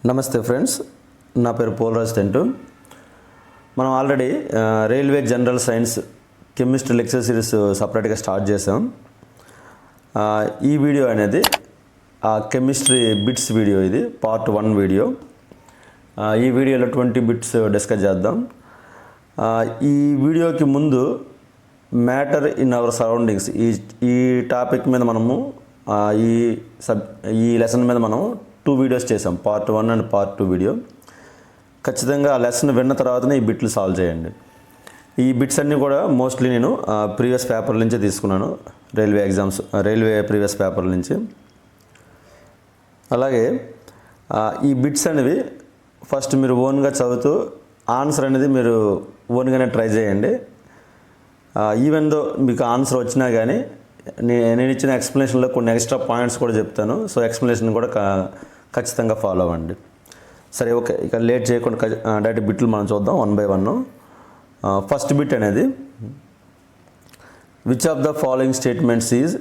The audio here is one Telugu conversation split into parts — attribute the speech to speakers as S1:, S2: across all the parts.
S1: నమస్తే ఫ్రెండ్స్, నా పేరు పోలరాజ్ తెంటు. మనం already railway general science chemistry lecture series సపరేట్గా స్టార్ట్ చేసాం. ఈ వీడియో అనేది కెమిస్ట్రీ బిట్స్ వీడియో, ఇది పార్ట్ 1 వీడియో. ఈ వీడియోలో 20 బిట్స్ డిస్కస్ చేద్దాం. ఈ వీడియోకి ముందు మ్యాటర్ ఇన్ అవర్ సరౌండింగ్స్ ఈ టాపిక్ మీద మనము ఈ లెసన్ మీద మనం 2 వీడియోస్ చేసాం, పార్ట్ 1 అండ్ పార్ట్ 2 వీడియో. ఖచ్చితంగా ఆ లెసన్ విన్న తర్వాతనే ఈ బిట్లు సాల్వ్ చేయండి. ఈ బిట్స్ అన్నీ కూడా మోస్ట్లీ నేను ప్రీవియస్ పేపర్ నుంచే తీసుకున్నాను, రైల్వే ప్రీవియస్ పేపర్ నుంచి. అలాగే ఈ బిట్స్ అనేవి ఫస్ట్ మీరు ఓన్గా చదువుతూ ఆన్సర్ అనేది మీరు ఓన్గానే ట్రై చేయండి. ఈవెన్ దో మీకు ఆన్సర్ వచ్చినా కానీ నేను ఇచ్చిన ఎక్స్ప్లెనేషన్లో కొన్ని ఎక్స్ట్రా పాయింట్స్ కూడా చెప్తాను. సో ఎక్స్ప్లెనేషన్ కూడా ఖచ్చితంగా ఫాలో అవ్వండి. సరే, ఓకే, ఇక లేట్ చేయకుండా డైరెక్ట్ బిట్లు మనం చూద్దాం 1 by 1. ఫస్ట్ బిట్ అనేది, which of the following statements is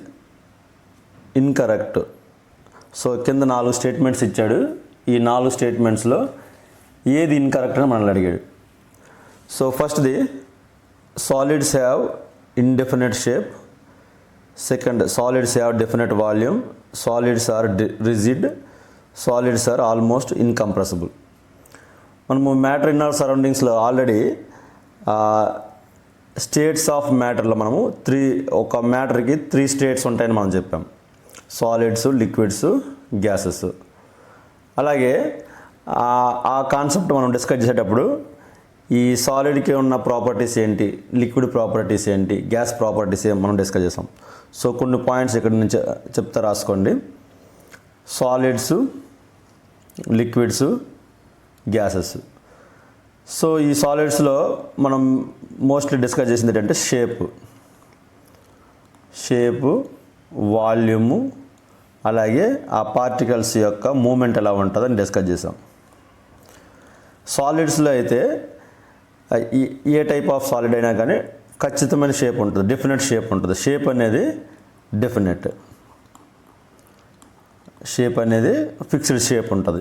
S1: incorrect. So కింద 4 స్టేట్మెంట్స్ ఇచ్చాడు. ఈ 4 స్టేట్మెంట్స్లో ఏది ఇన్కరెక్ట్ అని మనల్ని అడిగాడు. సో ఫస్ట్ది, solids have indefinite shape. Second, solids have definite volume. Solids are rigid. Solids are almost incompressible. మనము మ్యాటర్ ఇన్ అవర్ సరౌండింగ్స్లో ఆల్రెడీ స్టేట్స్ ఆఫ్ మ్యాటర్లో మనము ఒక మ్యాటర్కి 3 స్టేట్స్ ఉంటాయని మనం చెప్పాం, సాలిడ్స్, లిక్విడ్స్, గ్యాసెస్. అలాగే ఆ కాన్సెప్ట్ మనం డిస్కస్ చేసేటప్పుడు ఈ సాలిడ్కి ఉన్న ప్రాపర్టీస్ ఏంటి, లిక్విడ్ ప్రాపర్టీస్ ఏంటి, గ్యాస్ ప్రాపర్టీస్ ఏం మనం డిస్కస్ చేసాం. సో కొన్ని పాయింట్స్ ఇక్కడ నుంచి చెప్తా, రాసుకోండి. Solids, liquids, gases. సో ఈ సాలిడ్స్లో మనం మోస్ట్లీ డిస్కస్ చేసింది ఏంటంటే షేపు, వాల్యూము, అలాగే ఆ పార్టికల్స్ యొక్క మూమెంట్ ఎలా ఉంటుందని డిస్కస్ చేసాం. సాలిడ్స్లో అయితే ఏ టైప్ ఆఫ్ సాలిడ్ అయినా కానీ ఖచ్చితమైన షేప్ ఉంటుంది, డెఫినెట్ షేప్ ఉంటుంది. షేప్ అనేది ఫిక్స్డ్ షేప్ ఉంటుంది.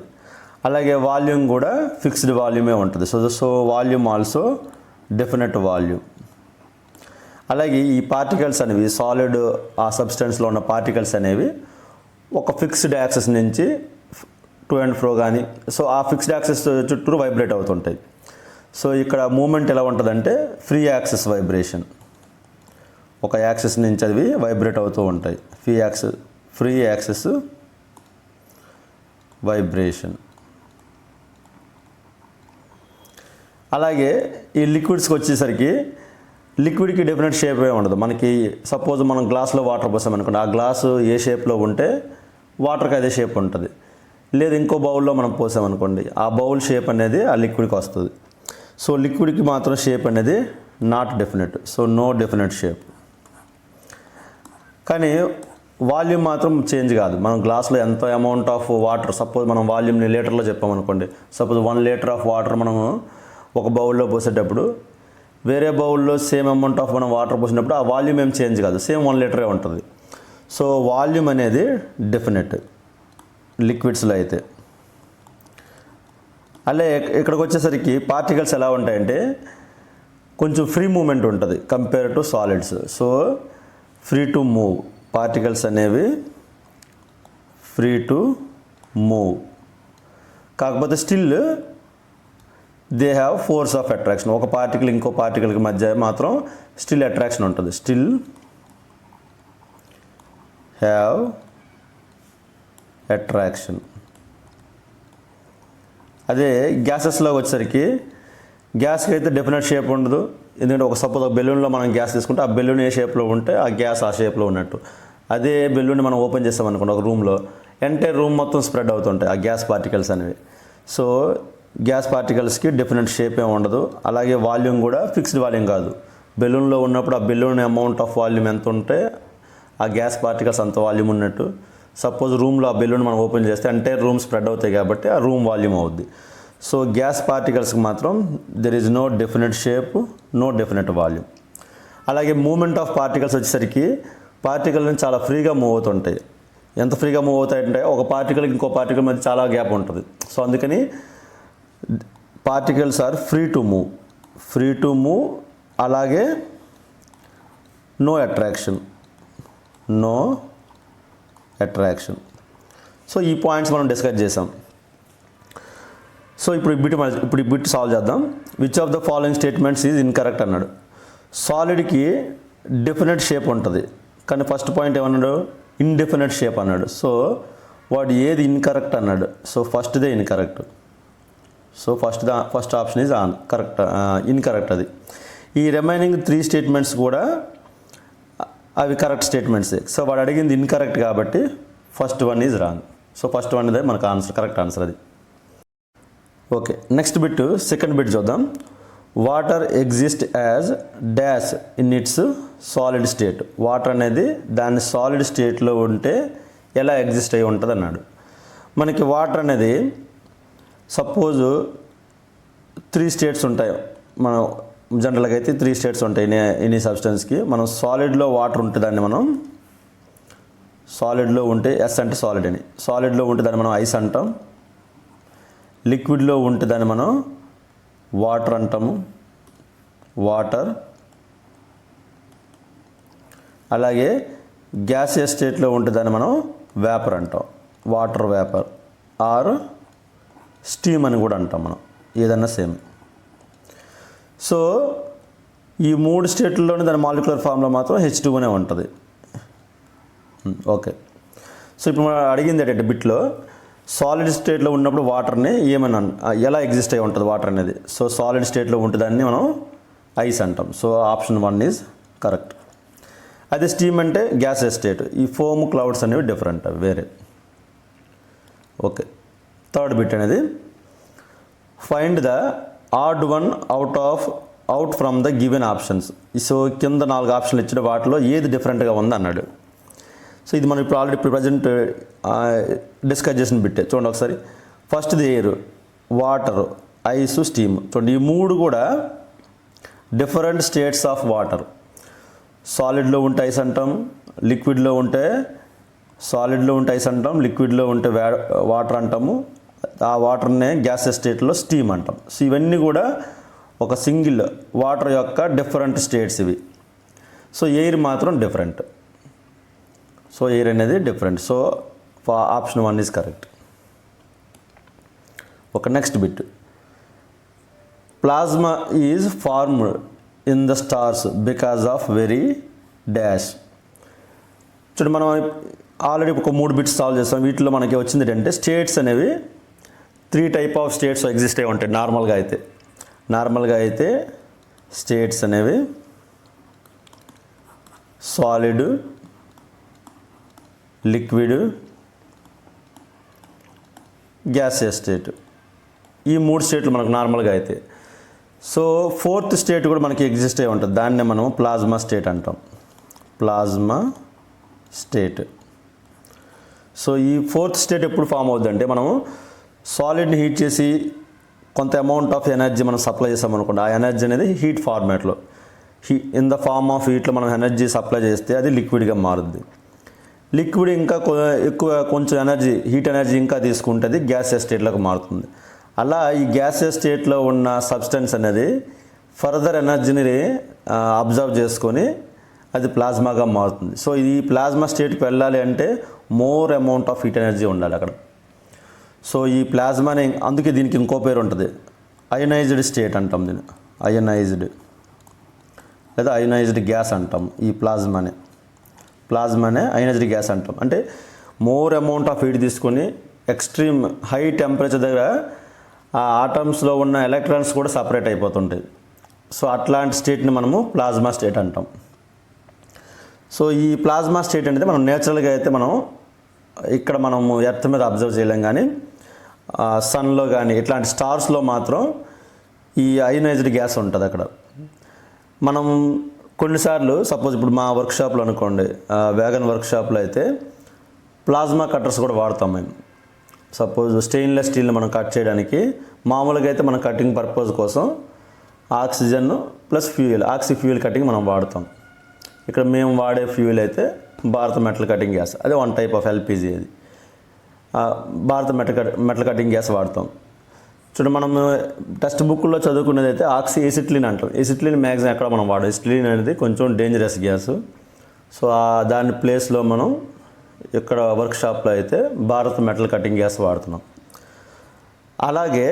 S1: అలాగే వాల్యూమ్ కూడా ఫిక్స్డ్ వాల్యూమే ఉంటుంది. So volume also definite volume. అలాగే ఈ పార్టికల్స్ అనేవి, సాలిడ్ ఆ సబ్స్టెన్స్లో ఉన్న పార్టికల్స్ అనేవి ఒక ఫిక్స్డ్ యాక్సెస్ నుంచి టు అండ్ ఫ్రో కానీ, సో ఆ ఫిక్స్డ్ యాక్సెస్ చుట్టూ వైబ్రేట్ అవుతుంటాయి. సో ఇక్కడ మూమెంట్ ఎలా ఉంటుందంటే ఫ్రీ యాక్సెస్ వైబ్రేషన్, ఒక యాక్సెస్ నుంచి అవి వైబ్రేట్ అవుతూ ఉంటాయి. Free access vibration. అలాగే ఈ లిక్విడ్స్కి వచ్చేసరికి, లిక్విడ్కి డెఫినెట్ షేప్ ఏ ఉండదు. మనకి సపోజ్ మనం గ్లాస్లో వాటర్ పోసామనుకోండి, ఆ గ్లాసు ఏ షేప్లో ఉంటే వాటర్కి అదే షేప్ ఉంటుంది. లేదు ఇంకో బౌల్లో మనం పోసామనుకోండి, ఆ బౌల్ షేప్ అనేది ఆ లిక్విడ్కి వస్తుంది. సో లిక్విడ్కి మాత్రం షేప్ అనేది not definite, so no definite shape. కానీ వాల్యూమ్ మాత్రం చేంజ్ కాదు. మనం గ్లాస్లో ఎంత అమౌంట్ ఆఫ్ వాటర్, సపోజ్ మనం వాల్యూమ్ని లీటర్లో చెప్పామనుకోండి, సపోజ్ 1 లీటర్ ఆఫ్ వాటర్ మనము ఒక బౌల్లో పోసేటప్పుడు వేరే బౌల్లో సేమ్ అమౌంట్ ఆఫ్ మనం వాటర్ పోసినప్పుడు ఆ వాల్యూమ్ ఏం చేంజ్ కాదు, సేమ్ 1 లీటరే ఉంటుంది. సో వాల్యూమ్ అనేది డెఫినెట్ లిక్విడ్స్లో అయితే. అలాగే ఇక్కడికి వచ్చేసరికి పార్టికల్స్ ఎలా ఉంటాయంటే కొంచెం ఫ్రీ మూమెంట్ ఉంటుంది compare to solids. So free to move, particles అనేవి ఫ్రీ టు మూవ్. కాకపోతే still they have force of attraction. ఒక పార్టికల్ ఇంకో పార్టికల్కి మధ్య మాత్రం స్టిల్ అట్రాక్షన్ ఉంటుంది, స్టిల్ హ్యావ్ అట్రాక్షన్. అదే గ్యాసెస్లో వచ్చేసరికి గ్యాస్కి అయితే డెఫినెట్ షేప్ ఉండదు. ఎందుకంటే సపోజ్ ఒక బెలూన్లో మనం గ్యాస్ తీసుకుంటే ఆ బెలూన్ ఏ షేప్లో ఉంటే ఆ గ్యాస్ ఆ షేప్లో ఉన్నట్టు. అదే బెలూన్ని మనం ఓపెన్ చేస్తామనుకోండి ఒక రూమ్లో, ఎంటైర్ రూమ్ మొత్తం స్ప్రెడ్ అవుతుంటాయి ఆ గ్యాస్ పార్టికల్స్ అనేవి. సో గ్యాస్ పార్టికల్స్కి డెఫినెట్ షేప్ ఏమి ఉండదు. అలాగే వాల్యూమ్ కూడా ఫిక్స్డ్ వాల్యూమ్ కాదు. బెలూన్లో ఉన్నప్పుడు ఆ బెలూన్ అమౌంట్ ఆఫ్ వాల్యూమ్ ఎంత ఉంటే ఆ గ్యాస్ పార్టికల్స్ అంత వాల్యూమ్ ఉన్నట్టు. సపోజ్ రూమ్లో ఆ బెలూన్ మనం ఓపెన్ చేస్తే ఎంటైర్ రూమ్ స్ప్రెడ్ అవుతాయి కాబట్టి ఆ రూమ్ వాల్యూమ్ అవుద్ది. సో గ్యాస్ పార్టికల్స్కి మాత్రం there is no definite shape, no definite volume. అలాగే మూమెంట్ ఆఫ్ పార్టికల్స్ వచ్చేసరికి పార్టికల్ నుంచి చాలా ఫ్రీగా మూవ్ అవుతుంటాయి. ఎంత ఫ్రీగా మూవ్ అవుతాయంటే ఒక పార్టికల్ ఇంకో పార్టికల్ మధ్య చాలా గ్యాప్ ఉంటుంది. సో అందుకని particles are free to move, అలాగే నో అట్రాక్షన్. సో ఈ పాయింట్స్ మనం డిస్కస్ చేసాం. సో ఇప్పుడు ఈ బిట్ సాల్వ్ చేద్దాం. Which of the following statements is incorrect అన్నాడు. సాలిడ్కి డెఫినెట్ షేప్ ఉంటుంది, కానీ ఫస్ట్ పాయింట్ ఏమన్నాడు, ఇండెఫినెట్ షేప్ అన్నాడు. సో వాడు ఏది ఇన్కరెక్ట్ అన్నాడు. సో ఫస్ట్దే incorrect. So first option is incorrect. అది ఈ రిమైనింగ్ 3 స్టేట్మెంట్స్ కూడా అవి కరెక్ట్ స్టేట్మెంట్సే. సో వాడు అడిగింది ఇన్కరెక్ట్ కాబట్టి first one is wrong. So first one ఇదే మనకు ఆన్సర్, కరెక్ట్ ఆన్సర్ అది. Okay, next bit, second bit చూద్దాం. Water exist as dash in its solid state. Water అనేది దాని సాలిడ్ స్టేట్లో ఉంటే ఎలా ఎగ్జిస్ట్ అయి ఉంటుంది అన్నాడు. మనకి వాటర్ అనేది సపోజు 3 స్టేట్స్ ఉంటాయి. మనం జనరల్గా అయితే 3 స్టేట్స్ ఉంటాయి ఎనీ సబ్స్టెన్స్కి. మనం సాలిడ్లో వాటర్ ఉంటే దాన్ని మనం సాలిడ్లో ఉంటే ఎస్ అంటే సాలిడ్ అని, సాలిడ్లో ఉంటే దాన్ని మనం ఐస్ అంటాం, లిక్విడ్లో ఉంటే దాన్ని మనం వాటర్ అంటాము, వాటర్. అలాగే గ్యాసియస్ స్టేట్లో ఉంటే దాన్ని మనం వేపర్ అంటాం, వాటర్ వేపర్, ఆర్ స్టీమ్ అని కూడా అంటాం మనం, ఏదన్నా సేమ్. సో ఈ 3 స్టేట్లలోనే దాని మాలిక్యులర్ ఫామ్లో మాత్రం H2O ఉంటుంది. ఓకే, సో ఇప్పుడు మనం అడిగింది ఏంటంటే బిట్లో సాలిడ్ స్టేట్లో ఉన్నప్పుడు వాటర్ని ఏమన్నా ఎలా ఎగ్జిస్ట్ అయి ఉంటుంది వాటర్ అనేది. సో సాలిడ్ స్టేట్లో ఉంటే దాన్ని మనం ఐస్ అంటాం. So option 1 is correct. అదే స్టీమ్ అంటే గ్యాసెస్ స్టేట్. ఈ ఫోమ్ క్లౌడ్స్ అనేవి డిఫరెంట్, అవి వేరే. ఓకే, థర్డ్ బిట్ అనేది find the odd one out from the given options. So కింద 4 ఆప్షన్లు ఇచ్చిన వాటిలో ఏది డిఫరెంట్గా ఉంది అన్నాడు. సో ఇది మనం ఇప్పుడు ప్రజెంట్ డిస్కస్ చేసిన బిట్టే. చూడండి ఒకసారి. ఫస్ట్ది ఎయిర్, వాటర్, ఐస్, స్టీమ్. చూడండి ఈ 3 కూడా డిఫరెంట్ స్టేట్స్ ఆఫ్ వాటర్. సాలిడ్లో ఉంటే ఐస్ అంటాం, లిక్విడ్లో ఉంటే ఐస్ అంటాం, లిక్విడ్లో ఉంటే వాటర్ అంటాము, ఆ వాటర్నే గ్యాసెస్ స్టేట్లో స్టీమ్ అంటాం. సో ఇవన్నీ కూడా ఒక సింగిల్ వాటర్ యొక్క డిఫరెంట్ స్టేట్స్ ఇవి. సో ఎయిర్ మాత్రం డిఫరెంట్. సో ఎయిర్ అనేది different. So option 1 is correct. ఒక next bit, plasma is formed in the stars because of very dash. చూడండి మనం ఆల్రెడీ ఒక 3 బిట్స్ సాల్వ్ చేస్తాం. వీటిలో మనకి వచ్చింది ఏంటంటే స్టేట్స్ అనేవి 3 టైప్ ఆఫ్ స్టేట్స్ ఎగ్జిస్ట్ అయి ఉంటాయి నార్మల్గా అయితే స్టేట్స్ అనేవి సాలిడ్, లిక్విడ్, గ్యాసియస్ స్టేట్. ఈ 3 స్టేట్లు మనకు నార్మల్గా అయితే. సో 4th స్టేట్ కూడా మనకి ఎగ్జిస్ట్ అయి ఉంటుంది. దాన్నే మనం ప్లాస్మా స్టేట్ అంటాం, ప్లాస్మా స్టేట్. సో ఈ 4th స్టేట్ ఎప్పుడు ఫామ్ అవుతుందంటే మనం సాలిడ్ని హీట్ చేసి కొంత అమౌంట్ ఆఫ్ ఎనర్జీ మనం సప్లై చేస్తామనుకోండి. ఆ ఎనర్జీ అనేది హీట్ ఫార్మాట్లో ఇన్ ద ఫార్మ్ ఆఫ్ హీట్లో మనం ఎనర్జీ సప్లై చేస్తే అది లిక్విడ్గా మారుద్ది. లిక్విడ్ ఇంకా ఎక్కువ కొంచెం హీట్ ఎనర్జీ ఇంకా తీసుకుంటుంది, గ్యాసియస్ స్టేట్లోకి మారుతుంది. అలా ఈ గ్యాసియస్ స్టేట్లో ఉన్న సబ్స్టెన్స్ అనేది ఫర్దర్ ఎనర్జీని అబ్జర్వ్ చేసుకొని అది ప్లాస్మాగా మారుతుంది. సో ఈ ప్లాస్మా స్టేట్కి వెళ్ళాలి అంటే more amount of heat energy ఉండాలి అక్కడ. సో ఈ ప్లాస్మాని, అందుకే దీనికి ఇంకో పేరు ఉంటుంది, అయనైజ్డ్ స్టేట్ అంటాం దీన్ని, అయనైజ్డ్ లేదా అయనైజ్డ్ గ్యాస్ అంటాం. ఈ ప్లాస్మానే అయనైజ్డ్ గ్యాస్ అంటాం. అంటే మోర్ అమౌంట్ ఆఫ్ హీట్ తీసుకొని ఎక్స్ట్రీమ్ హై టెంపరేచర్ దగ్గర ఆ ఆటమ్స్లో ఉన్న ఎలక్ట్రాన్స్ కూడా సపరేట్ అయిపోతుంటాయి. సో అట్లాంటి స్టేట్ని మనము ప్లాస్మా స్టేట్ అంటాం. సో ఈ ప్లాస్మా స్టేట్ అనేది మనం నేచురల్గా అయితే మనం ఇక్కడ మనము ఎర్త్ మీద అబ్జర్వ్ చేయలేం, కానీ సన్లో కానీ ఇట్లాంటి స్టార్స్లో మాత్రం ఈ అయనైజ్డ్ గ్యాస్ ఉంటుంది అక్కడ. మనం కొన్నిసార్లు సపోజ్ ఇప్పుడు మా వర్క్షాప్లో అనుకోండి, వ్యాగన్ వర్క్షాప్లో అయితే ప్లాస్మా కట్టర్స్ కూడా వాడతాం మేము. సపోజ్ స్టెయిన్లెస్ స్టీల్ని మనం కట్ చేయడానికి మామూలుగా అయితే మనం కటింగ్ పర్పస్ కోసం oxygen plus fuel, oxy fuel cutting మనం వాడతాం. ఇక్కడ మేము వాడే ఫ్యూయల్ అయితే భారత్ మెటల్ కటింగ్ గ్యాస్, అదే వన్ టైప్ ఆఫ్ ఎల్పిజి. అది భారత మెటల్ కటింగ్ గ్యాస్ వాడతాం. చూడండి, మనం టెక్స్ట్ బుక్లో చదువుకునేది అయితే ఆక్సీ ఎసిటిలిన్ అంటాం. ఎసిటిలిన్ మ్యాక్సిమం ఎక్కడ మనం వాడడం. ఎసిటిలిన్ అనేది కొంచెం డేంజరస్ గ్యాస్. సో దాని ప్లేస్లో మనం ఇక్కడ వర్క్షాప్లో అయితే భారత్ మెటల్ కటింగ్ గ్యాస్ వాడుతున్నాం. అలాగే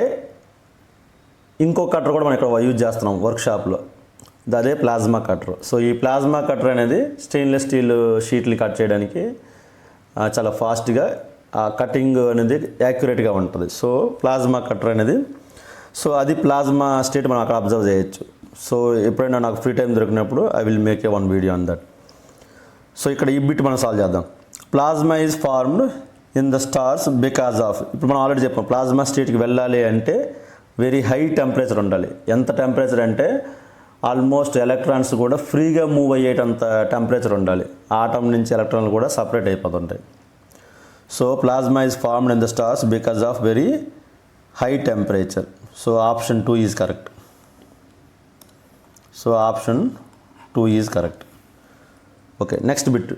S1: ఇంకో కట్టర్ కూడా మనం ఇక్కడ యూజ్ చేస్తున్నాం వర్క్షాప్లో, అదే ప్లాస్మా కట్టర్. సో ఈ ప్లాస్మా కట్టర్ అనేది స్టెయిన్లెస్ స్టీల్ షీట్లు కట్ చేయడానికి చాలా ఫాస్ట్గా ఆ కటింగ్ అనేది యాక్యురేట్గా ఉంటుంది. సో ప్లాస్మా కట్టర్ అనేది, సో అది ప్లాస్మా స్టేట్ మనం అక్కడ అబ్జర్వ్ చేయొచ్చు. సో ఎప్పుడైనా నాకు ఫ్రీ టైం దొరికినప్పుడు I will make a one video on that. So ఇక్కడ ఈ బిట్ మనం సాల్వ్ చేద్దాం. Plasma is formed in the stars because of, ఇప్పుడు మనం ఆల్రెడీ చెప్పాం ప్లాస్మా స్టేట్కి వెళ్ళాలి అంటే వెరీ హై టెంపరేచర్ ఉండాలి. ఎంత టెంపరేచర్ అంటే ఆల్మోస్ట్ ఎలక్ట్రాన్స్ కూడా ఫ్రీగా మూవ్ అయ్యేటంత టెంపరేచర్ ఉండాలి. ఆటం నుంచి ఎలక్ట్రాన్లు కూడా సపరేట్ అయిపోతుంటాయి. So plasma is formed in the stars because of very high temperature. So option 2 is correct. So option 2 is correct. Okay, next bit,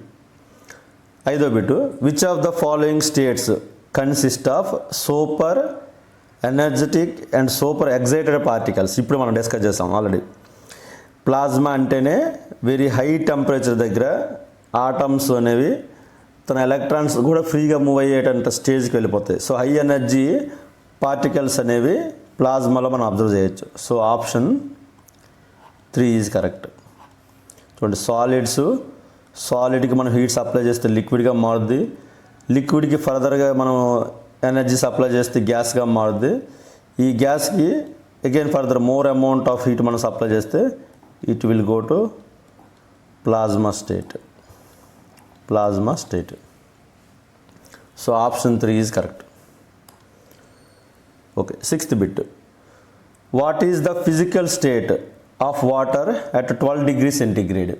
S1: 5వ bit. Which of the following states consist of super energetic and super excited particles? ఇప్పుడు మనం డిస్కస్ చేస్తాం ఆల్రెడీ. ప్లాస్మా అంటేనే వెరీ హై టెంపరేచర్ దగ్గర ఆటమ్స్ అనేవి తన ఎలక్ట్రాన్స్ కూడా ఫ్రీగా మూవ్ అయ్యేటంత స్టేజ్కి వెళ్ళిపోతాయి. సో హై ఎనర్జీ పార్టికల్స్ అనేవి ప్లాస్మాలో మనం అబ్జర్వ్ చేయొచ్చు. So option 3 is correct. చూడండి, సాలిడ్కి మనం హీట్ సప్లై చేస్తే లిక్విడ్గా మారుద్ది. లిక్విడ్కి ఫర్దర్గా మనం ఎనర్జీ సప్లై చేస్తే గ్యాస్గా మారుద్ది. ఈ గ్యాస్కి again further more amount of heat మనం సప్లై చేస్తే it will go to plasma state. So option 3 is correct. Okay, 6th bit. What is the physical state of water at 12 degrees centigrade?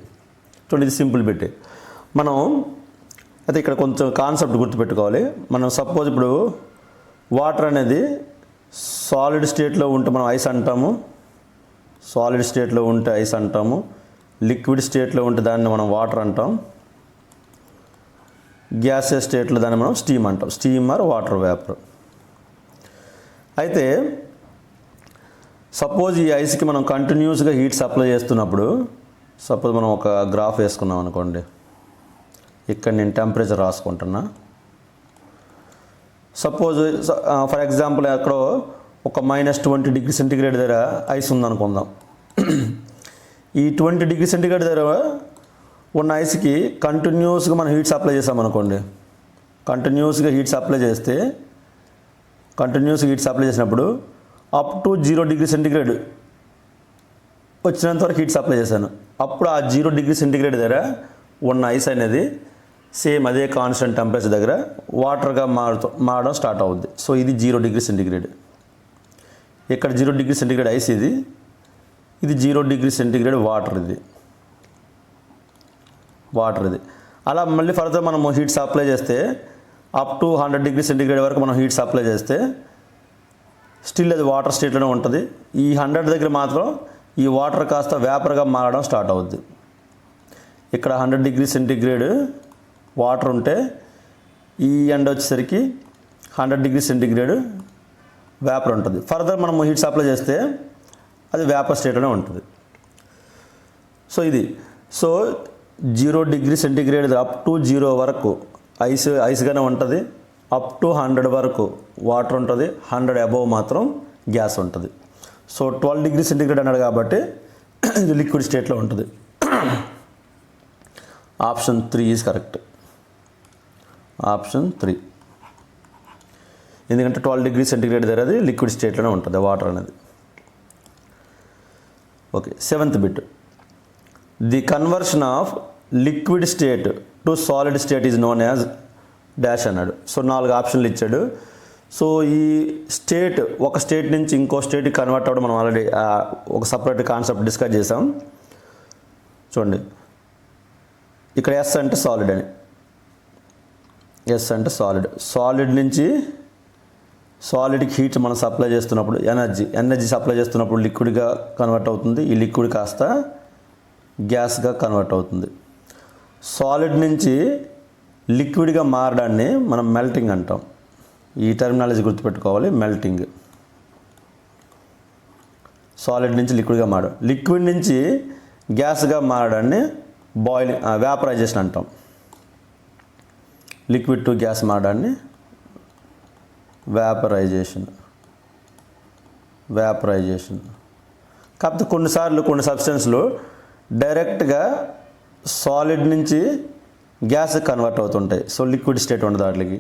S1: చూడండి, ఇది సింపుల్ బిట్. మనం అయితే ఇక్కడ కొంచెం కాన్సెప్ట్ గుర్తుపెట్టుకోవాలి. మనం సపోజ్ ఇప్పుడు వాటర్ అనేది సాలిడ్ స్టేట్లో ఉంటే మనం ఐస్ అంటాము, సాలిడ్ స్టేట్లో ఉంటే ఐస్ అంటాము, లిక్విడ్ స్టేట్లో ఉంటే దాన్ని మనం వాటర్ అంటాం, గ్యాసెస్ స్టేట్లో దాన్ని మనం స్టీమ్ అంటాం, స్టీమ్ ఆర్ వాటర్ వేపర్. అయితే సపోజ్ ఈ ఐస్కి మనం కంటిన్యూస్గా హీట్ సప్లై చేస్తున్నప్పుడు, సపోజ్ మనం ఒక గ్రాఫ్ వేసుకున్నాం అనుకోండి, ఇక్కడ నేను టెంపరేచర్ రాసుకుంటున్నా. సపోజ్ ఫర్ ఎగ్జాంపుల్ ఎక్కడో ఒక -20 degrees centigrade దగ్గర ఐస్ ఉందనుకుందాం. ఈ 20 degrees centigrade దగ్గర ఉన్న ఐస్కి కంటిన్యూస్గా మనం హీట్ సప్లై చేసామనుకోండి, కంటిన్యూస్గా హీట్ సప్లై చేసినప్పుడు అప్ టు 0 degrees centigrade వచ్చినంత వరకు హీట్ సప్లై చేశాను. అప్పుడు ఆ 0 degrees centigrade దగ్గర ఉన్న ఐస్ అనేది సేమ్ అదే కాన్స్టెంట్ టెంపరేచర్ దగ్గర వాటర్గా మారడం స్టార్ట్ అవుద్ది. సో ఇది 0 degrees centigrade. ఇక్కడ 0 degrees centigrade ఐస్, ఇది 0 degrees centigrade వాటర్, ఇది. అలా మళ్ళీ ఫర్దర్ మనం హీట్ సప్లై చేస్తే అప్ టు 100 degrees centigrade వరకు మనం హీట్ సప్లై చేస్తే స్టిల్ అది వాటర్ స్టేట్లోనే ఉంటుంది. ఈ 100 దగ్గర మాత్రం ఈ వాటర్ కాస్త వేపర్గా మారడం స్టార్ట్ అవుద్ది. ఇక్కడ 100 degrees centigrade వాటర్ ఉంటే ఈ ఎండ్ వచ్చేసరికి 100 degrees centigrade వేపర్ ఉంటుంది. ఫర్దర్ మనం హీట్ సప్లై చేస్తే అది వేపర్ స్టేట్లోనే ఉంటుంది. సో ఇది 0 degrees centigrade అప్ టు 0 వరకు ఐస్గానే ఉంటుంది, అప్ టు 100 వరకు వాటర్ ఉంటుంది, 100 అబోవ్ మాత్రం గ్యాస్ ఉంటుంది. సో 12 degrees centigrade అన్నాడు కాబట్టి ఇది లిక్విడ్ స్టేట్లో ఉంటుంది. Option 3 is correct. ఆప్షన్ 3, ఎందుకంటే 12 degrees centigrade దగ్గర అది లిక్విడ్ స్టేట్లోనే ఉంటుంది వాటర్ అనేది. Okay, 7th bit. The conversion of liquid state to solid state is known as dash అన్నాడు. సో 4 ఆప్షన్లు ఇచ్చాడు. సో ఈ స్టేట్, ఒక స్టేట్ నుంచి ఇంకో స్టేట్కి కన్వర్ట్ అవ్వడం మనం ఆల్రెడీ ఒక సపరేట్ కాన్సెప్ట్ డిస్కస్ చేసాం. చూడండి, ఇక్కడ ఎస్ అంటే సాలిడ్ అని, ఎస్ అంటే సాలిడ్ నుంచి సాలిడ్కి హీట్ మనం సప్లై చేస్తున్నప్పుడు ఎనర్జీ సప్లై చేస్తున్నప్పుడు లిక్విడ్గా కన్వర్ట్ అవుతుంది. ఈ లిక్విడ్ కాస్త గ్యాస్గా కన్వర్ట్ అవుతుంది. సాలిడ్ నుంచి లిక్విడ్గా మారడాన్ని మనం మెల్టింగ్ అంటాం. ఈ టర్మినాలజీ గుర్తుపెట్టుకోవాలి. మెల్టింగ్, సాలిడ్ నుంచి లిక్విడ్గా మారడం. లిక్విడ్ నుంచి గ్యాస్గా మారడాన్ని బాయిలింగ్, వ్యాపరైజేషన్ అంటాం. లిక్విడ్ టు గ్యాస్ మారడాన్ని వ్యాపరైజేషన్. కాకపోతే కొన్నిసార్లు కొన్ని సబ్స్టెన్స్లు డైరెక్ట్గా సాలిడ్ నుంచి గ్యాస్ కన్వర్ట్ అవుతుంటాయి. సో లిక్విడ్ స్టేట్ ఉండదు వాటికి.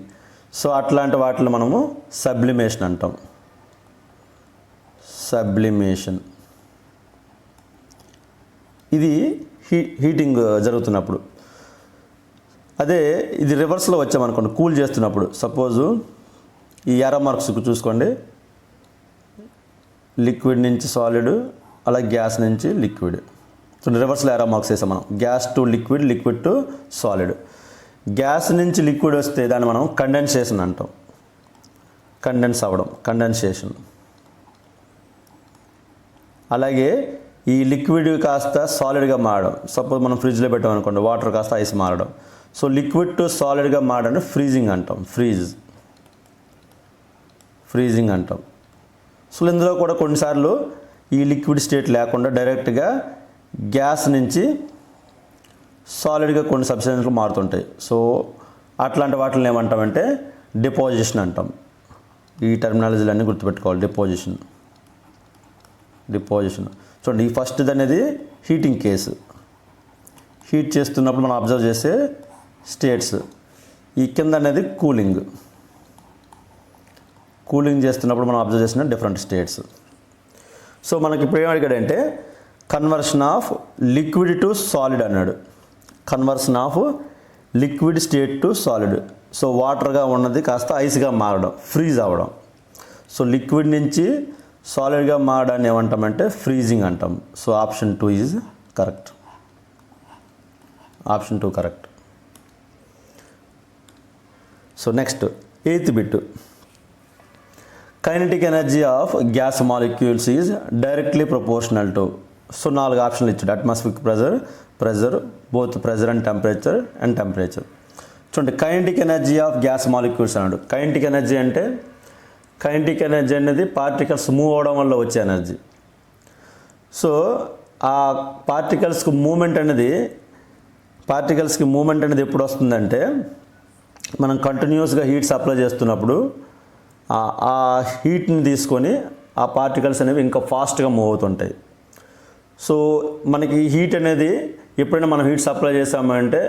S1: సో అట్లాంటి వాటిని మనము సబ్లిమేషన్ అంటాం. సబ్లిమేషన్ ఇది హీటింగ్ జరుగుతున్నప్పుడు. అదే ఇది రివర్స్లో వచ్చామనుకోండి, కూల్ చేస్తున్నప్పుడు. సపోజు ఈ యారో మార్క్స్ చూసుకోండి, లిక్విడ్ నుంచి సాలిడ్, అలా గ్యాస్ నుంచి లిక్విడ్. సో రివర్స్లో యారో మార్క్స్ వేసాం మనం. Gas to liquid, liquid to solid. Gas నుంచి లిక్విడ్ వస్తే దాన్ని మనం కండెన్సేషన్ అంటాం. కండెన్స్ అవ్వడం, కండెన్సేషన్. అలాగే ఈ లిక్విడ్ కాస్త సాలిడ్గా మారడం. సపోజ్ మనం ఫ్రిడ్జ్లో పెట్టామనుకోండి, వాటర్ కాస్త ఐస్ మారడం. సో లిక్విడ్ టు సాలిడ్గా మారడాన్ని ఫ్రీజింగ్ అంటాం. ఫ్రీజింగ్ అంటాం. సో ఇందులో కూడా కొన్నిసార్లు ఈ లిక్విడ్ స్టేట్ లేకుండా డైరెక్ట్గా గ్యాస్ నుంచి సాలిడ్గా కొన్ని సబ్స్టెన్స్లు మారుతుంటాయి. సో అట్లాంటి వాటిని ఏమంటామంటే డిపోజిషన్ అంటాం. ఈ టర్మినాలజీలు అన్నీ గుర్తుపెట్టుకోవాలి. డిపోజిషన్. చూడండి, ఈ ఫస్ట్ది అనేది హీటింగ్ కేసు. హీట్ చేస్తున్నప్పుడు మనం అబ్జర్వ్ చేసే స్టేట్స్. ఈ కింద అనేది కూలింగ్ చేస్తున్నప్పుడు మనం అబ్జర్వ్ చేసిన డిఫరెంట్ స్టేట్స్. సో మనకి ఇప్పుడు ఏమడిగాడంటే conversion of liquid to solid అన్నాడు. Conversion of liquid state to solid. So వాటర్గా ఉన్నది కాస్త ఐస్గా మారడం, ఫ్రీజ్ అవ్వడం. సో లిక్విడ్ నుంచి సాలిడ్గా మారడాన్ని ఏమంటామంటే ఫ్రీజింగ్ అంటాం. So option 2 is correct. Option 2 correct. So next 8th bit. Kinetic energy of gas molecules is directly proportional to. So 4 ఆప్షన్లు ఇచ్చాడు. Atmospheric pressure, both pressure and temperature. చూడండి, kinetic energy of gas molecules అన్నాడు. కైనెటిక్ ఎనర్జీ అనేది పార్టికల్స్ మూవ్ అవడం వల్ల వచ్చే ఎనర్జీ. సో ఆ పార్టికల్స్కి మూమెంట్ అనేది ఎప్పుడు వస్తుందంటే మనం కంటిన్యూస్గా హీట్ సప్లై చేస్తున్నప్పుడు ఆ హీట్ని తీసుకొని ఆ పార్టికల్స్ అనేవి ఇంకా ఫాస్ట్గా మూవ్ అవుతుంటాయి. సో మనకి హీట్ అనేది ఎప్పుడైనా మనం హీట్ సప్లై చేసామంటే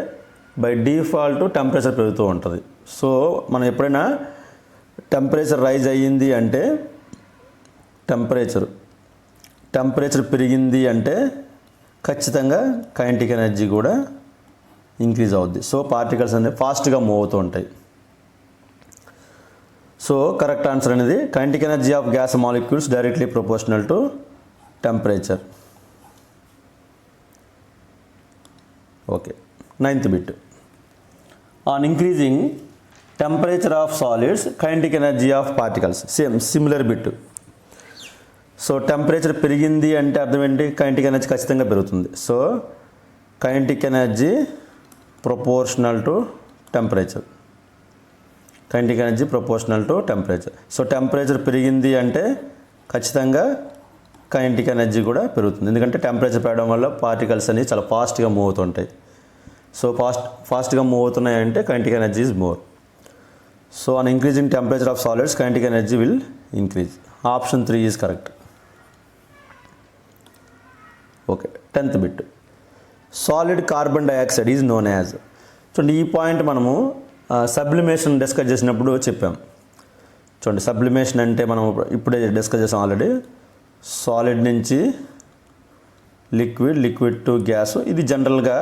S1: బై డిఫాల్ట్ టెంపరేచర్ పెరుగుతూ ఉంటుంది. సో మనం ఎప్పుడైనా టెంపరేచర్ రైజ్ అయ్యింది అంటే టెంపరేచర్ పెరిగింది అంటే ఖచ్చితంగా కైనెటిక్ ఎనర్జీ కూడా ఇంక్రీజ్ అవుద్ది. సో పార్టికల్స్ అనేవి ఫాస్ట్గా మూవ్ అవుతూ ఉంటాయి. సో కరెక్ట్ ఆన్సర్ అనేది kinetic energy of gas molecules directly proportional to temperature. Okay, 9th bit. On increasing temperature of solids kinetic energy of particles. Similar bit. So temperature పెరిగింది అంటే అర్థం ఏంటి? కైనెటిక్ ఎనర్జీ ఖచ్చితంగా పెరుగుతుంది. So kinetic energy proportional to temperature. So temperature పెరిగింది అంటే ఖచ్చితంగా కైనెటిక్ ఎనర్జీ కూడా పెరుగుతుంది. ఎందుకంటే టెంపరేచర్ పెరగడం వల్ల పార్టికల్స్ అనేవి చాలా ఫాస్ట్గా మూవ్ అవుతుంటాయి. సో ఫాస్ట్గా మూవ్ అవుతున్నాయంటే kinetic energy is more. So on increasing temperature of solids kinetic energy will increase. Option 3 is correct. Okay, 10th bit. Solid carbon dioxide is known as. చూడండి, ఈ పాయింట్ మనము సబ్లిమేషన్ డిస్కస్ చేసినప్పుడు చెప్పాం. చూడండి, సబ్లిమేషన్ అంటే మనం ఇప్పుడే డిస్కస్ చేసాం ఆల్రెడీ. సాలిడ్ నుంచి లిక్విడ్ టు గ్యాస్. ఇది జనరల్గా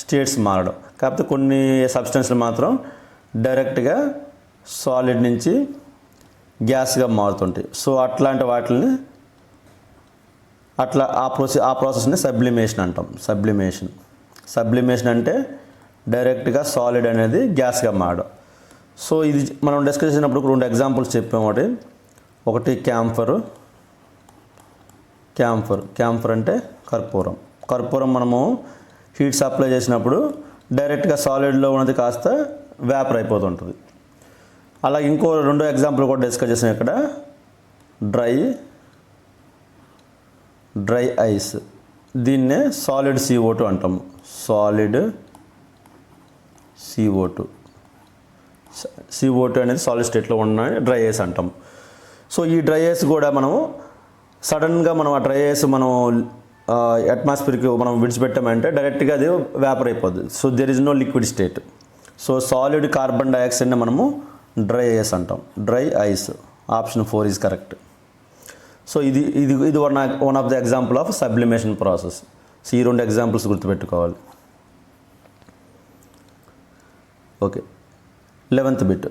S1: స్టేట్స్ మారడం. కాకపోతే కొన్ని సబ్స్టెన్స్లు మాత్రం డైరెక్ట్గా సాలిడ్ నుంచి గ్యాస్గా మారుతుంటాయి. సో అట్లాంటి వాటిని ఆ ప్రాసెస్ని సబ్లిమేషన్ అంటాం. సబ్లిమేషన్ అంటే డైరెక్ట్గా సాలిడ్ అనేది గ్యాస్గా మారడం. సో ఇది మనం డిస్కస్ చేసినప్పుడు 2 ఎగ్జాంపుల్స్ చెప్పాము. ఒకటి క్యాంఫర్ అంటే కర్పూరం మనము హీట్ సప్లై చేసినప్పుడు డైరెక్ట్గా సాలిడ్లో ఉన్నది కాస్త వేపర్ అయిపోతుంటుంది. అలాగే ఇంకో 2 ఎగ్జాంపుల్ కూడా డిస్కస్ చేసాం ఇక్కడ. డ్రై ఐస్, దీన్నే సాలిడ్ CO2 అంటాము. సాలిడ్ CO2 అనేది సాలిడ్ స్టేట్లో ఉన్న డ్రై ఐస్ అంటాము. సో ఈ డ్రై ఐస్ కూడా మనం సడన్గా మనం ఆ డ్రై ఐస్ మనం అట్మాస్ఫియర్కి మనం విడిచిపెట్టామంటే డైరెక్ట్గా అది వేపర్ అయిపోద్ది. So there is no liquid state. So solid carbon డైఆక్సైడ్ని మనము డ్రై ఐస్ అంటాం. Dry ice, option 4 is correct. So ఇది one of the example of sublimation process. So ఈ 2 ఎగ్జాంపుల్స్ గుర్తుపెట్టుకోవాలి. Okay, 11th bit.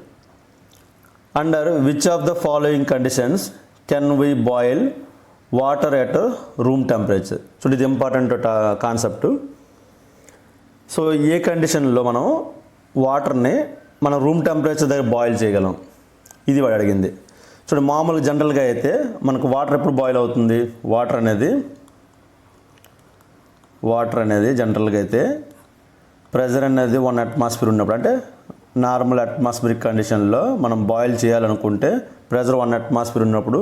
S1: Under which of the following conditions can we boil water at room temperature? So ఇది ఇంపార్టెంట్ కాన్సెప్ట్. సో ఏ కండిషన్లో మనం వాటర్ని మనం రూమ్ టెంపరేచర్ దగ్గర బాయిల్ చేయగలం, ఇది వాడు అడిగింది. చూడండి, మామూలుగా జనరల్గా అయితే మనకు వాటర్ ఎప్పుడు బాయిల్ అవుతుంది? వాటర్ అనేది జనరల్గా అయితే ప్రెజర్ అనేది 1 atmosphere ఉన్నప్పుడు, అంటే నార్మల్ అట్మాస్ఫిరిక్ కండిషన్లో మనం బాయిల్ చేయాలనుకుంటే ప్రెజర్ 1 atmosphere ఉన్నప్పుడు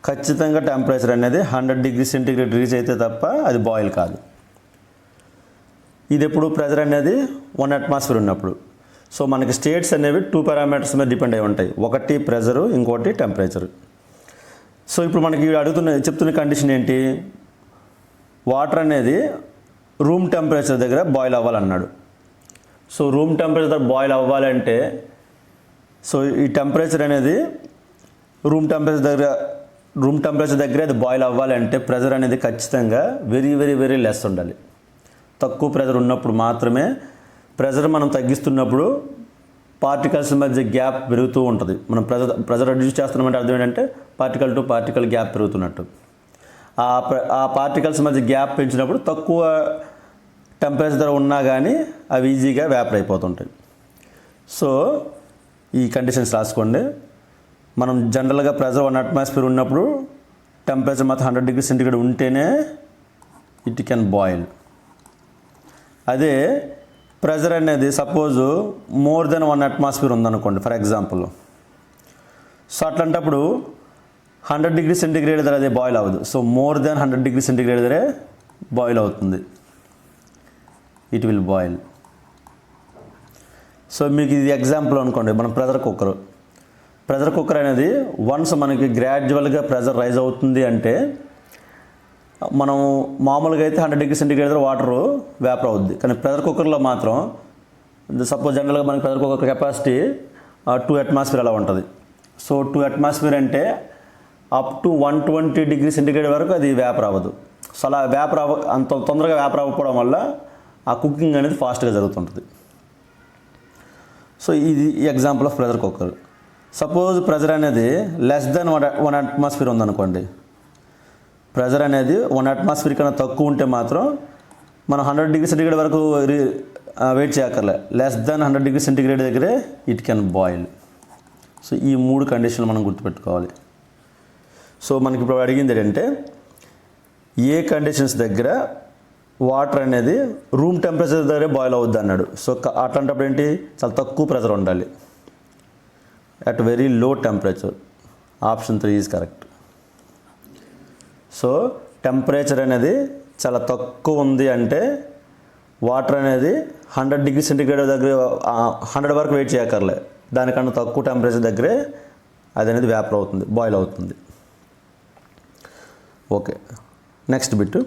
S1: ఖచ్చితంగా టెంపరేచర్ అనేది 100 degrees centigrade రీచ్ అయితే తప్ప అది బాయిల్ కాదు. ఇది ఎప్పుడు ప్రెజర్ అనేది 1 atmosphere ఉన్నప్పుడు. సో మనకి స్టేట్స్ అనేవి 2 parameters మీద డిపెండ్ అయి ఉంటాయి. ఒకటి ప్రెజరు, ఇంకోటి టెంపరేచర్. సో ఇప్పుడు మనకి చెప్తున్న కండిషన్ ఏంటి? వాటర్ అనేది రూమ్ టెంపరేచర్ దగ్గర బాయిల్ అవ్వాలన్నాడు. సో రూమ్ టెంపరేచర్ దగ్గర బాయిల్ అవ్వాలంటే సో ఈ టెంపరేచర్ అనేది రూమ్ టెంపరేచర్ దగ్గర అది బాయిల్ అవ్వాలంటే ప్రెజర్ అనేది ఖచ్చితంగా వెరీ వెరీ వెరీ లెస్ ఉండాలి. తక్కువ ప్రెజర్ ఉన్నప్పుడు మాత్రమే, ప్రెజర్ మనం తగ్గిస్తున్నప్పుడు పార్టికల్స్ మధ్య గ్యాప్ పెరుగుతూ ఉంటుంది. మనం ప్రెజర్ రెడ్యూస్ చేస్తున్నామంటే అర్థం ఏంటంటే పార్టికల్ టు పార్టికల్ గ్యాప్ పెరుగుతున్నట్టు. ఆ పార్టికల్స్ మధ్య గ్యాప్ పెంచినప్పుడు తక్కువ టెంపరేచర్ దగ్గర ఉన్నా కానీ అవి ఈజీగా వేపర్ అయిపోతుంటాయి. సో ఈ కండిషన్స్ రాసుకోండి. మనం జనరల్గా ప్రెజర్ 1 atmosphere ఉన్నప్పుడు టెంపరేచర్ మాత్రం 100 degrees centigrade ఉంటేనే ఇట్ కెన్ బాయిల్. అదే ప్రెజర్ అనేది సపోజ్ మోర్ దెన్ 1 atmosphere ఉందనుకోండి ఫర్ ఎగ్జాంపుల్. సో అట్లాంటప్పుడు 100 degrees centigrade దగ్గర అదే బాయిల్ అవ్వదు. So more than 100 degrees centigrade దగ్గరే బాయిల్ అవుతుంది. It will boil. సో మీకు ఇది ఎగ్జాంపుల్ అనుకోండి, మనం ప్రెజర్ కుక్కర్ అనేది వన్స్ మనకి గ్రాడ్యువల్గా ప్రెజర్ రైజ్ అవుతుంది అంటే మనం మామూలుగా అయితే 100 degrees centigrade దగ్గర వాటర్ వేపర్ అవుద్ది. కానీ ప్రెజర్ కుక్కర్లో మాత్రం సపోజ్ జనరల్గా మనకి ప్రెజర్ కుక్కర్ కెపాసిటీ 2 atmosphere అలా ఉంటుంది. సో 2 atmosphere అంటే అప్ టు 120 degrees centigrade వరకు అది వేపర్ అవ్వదు. సో అలా అంత తొందరగా వేపర్ అవ్వకపోవడం వల్ల ఆ కుకింగ్ అనేది ఫాస్ట్గా జరుగుతుంటుంది. సో ఇది example of pressure cooker. Suppose pressure అనేది లెస్ దెన్ 1 atmosphere ఉందనుకోండి. ప్రెజర్ అనేది 1 atmosphere కన్నా తక్కువ ఉంటే మాత్రం మనం 100 degrees centigrade వరకు వెయిట్ చేయక్కర్లే. లెస్ దెన్ 100 degrees centigrade దగ్గరే ఇట్ కెన్ బాయిల్. సో ఈ 3 కండిషన్లు మనం గుర్తుపెట్టుకోవాలి. సో మనకి ఇప్పుడు అడిగింది ఏంటంటే ఏ కండిషన్స్ దగ్గర వాటర్ అనేది రూమ్ టెంపరేచర్ దగ్గరే బాయిల్ అవుద్ది అన్నాడు. సో అట్లాంటప్పుడు ఏంటి, చాలా తక్కువ ప్రెజర్ ఉండాలి, at very low temperature. Option 3 is correct. So temperature అనేది చాలా తక్కువ ఉంది అంటే వాటర్ అనేది 100 degrees centigrade దగ్గర 100 వరకు వెయిట్ చేయక్కర్లే, దానికన్నా తక్కువ టెంపరేచర్ దగ్గరే అది అనేది వేపర్ అవుతుంది, బాయిల్ అవుతుంది. Okay, next bit.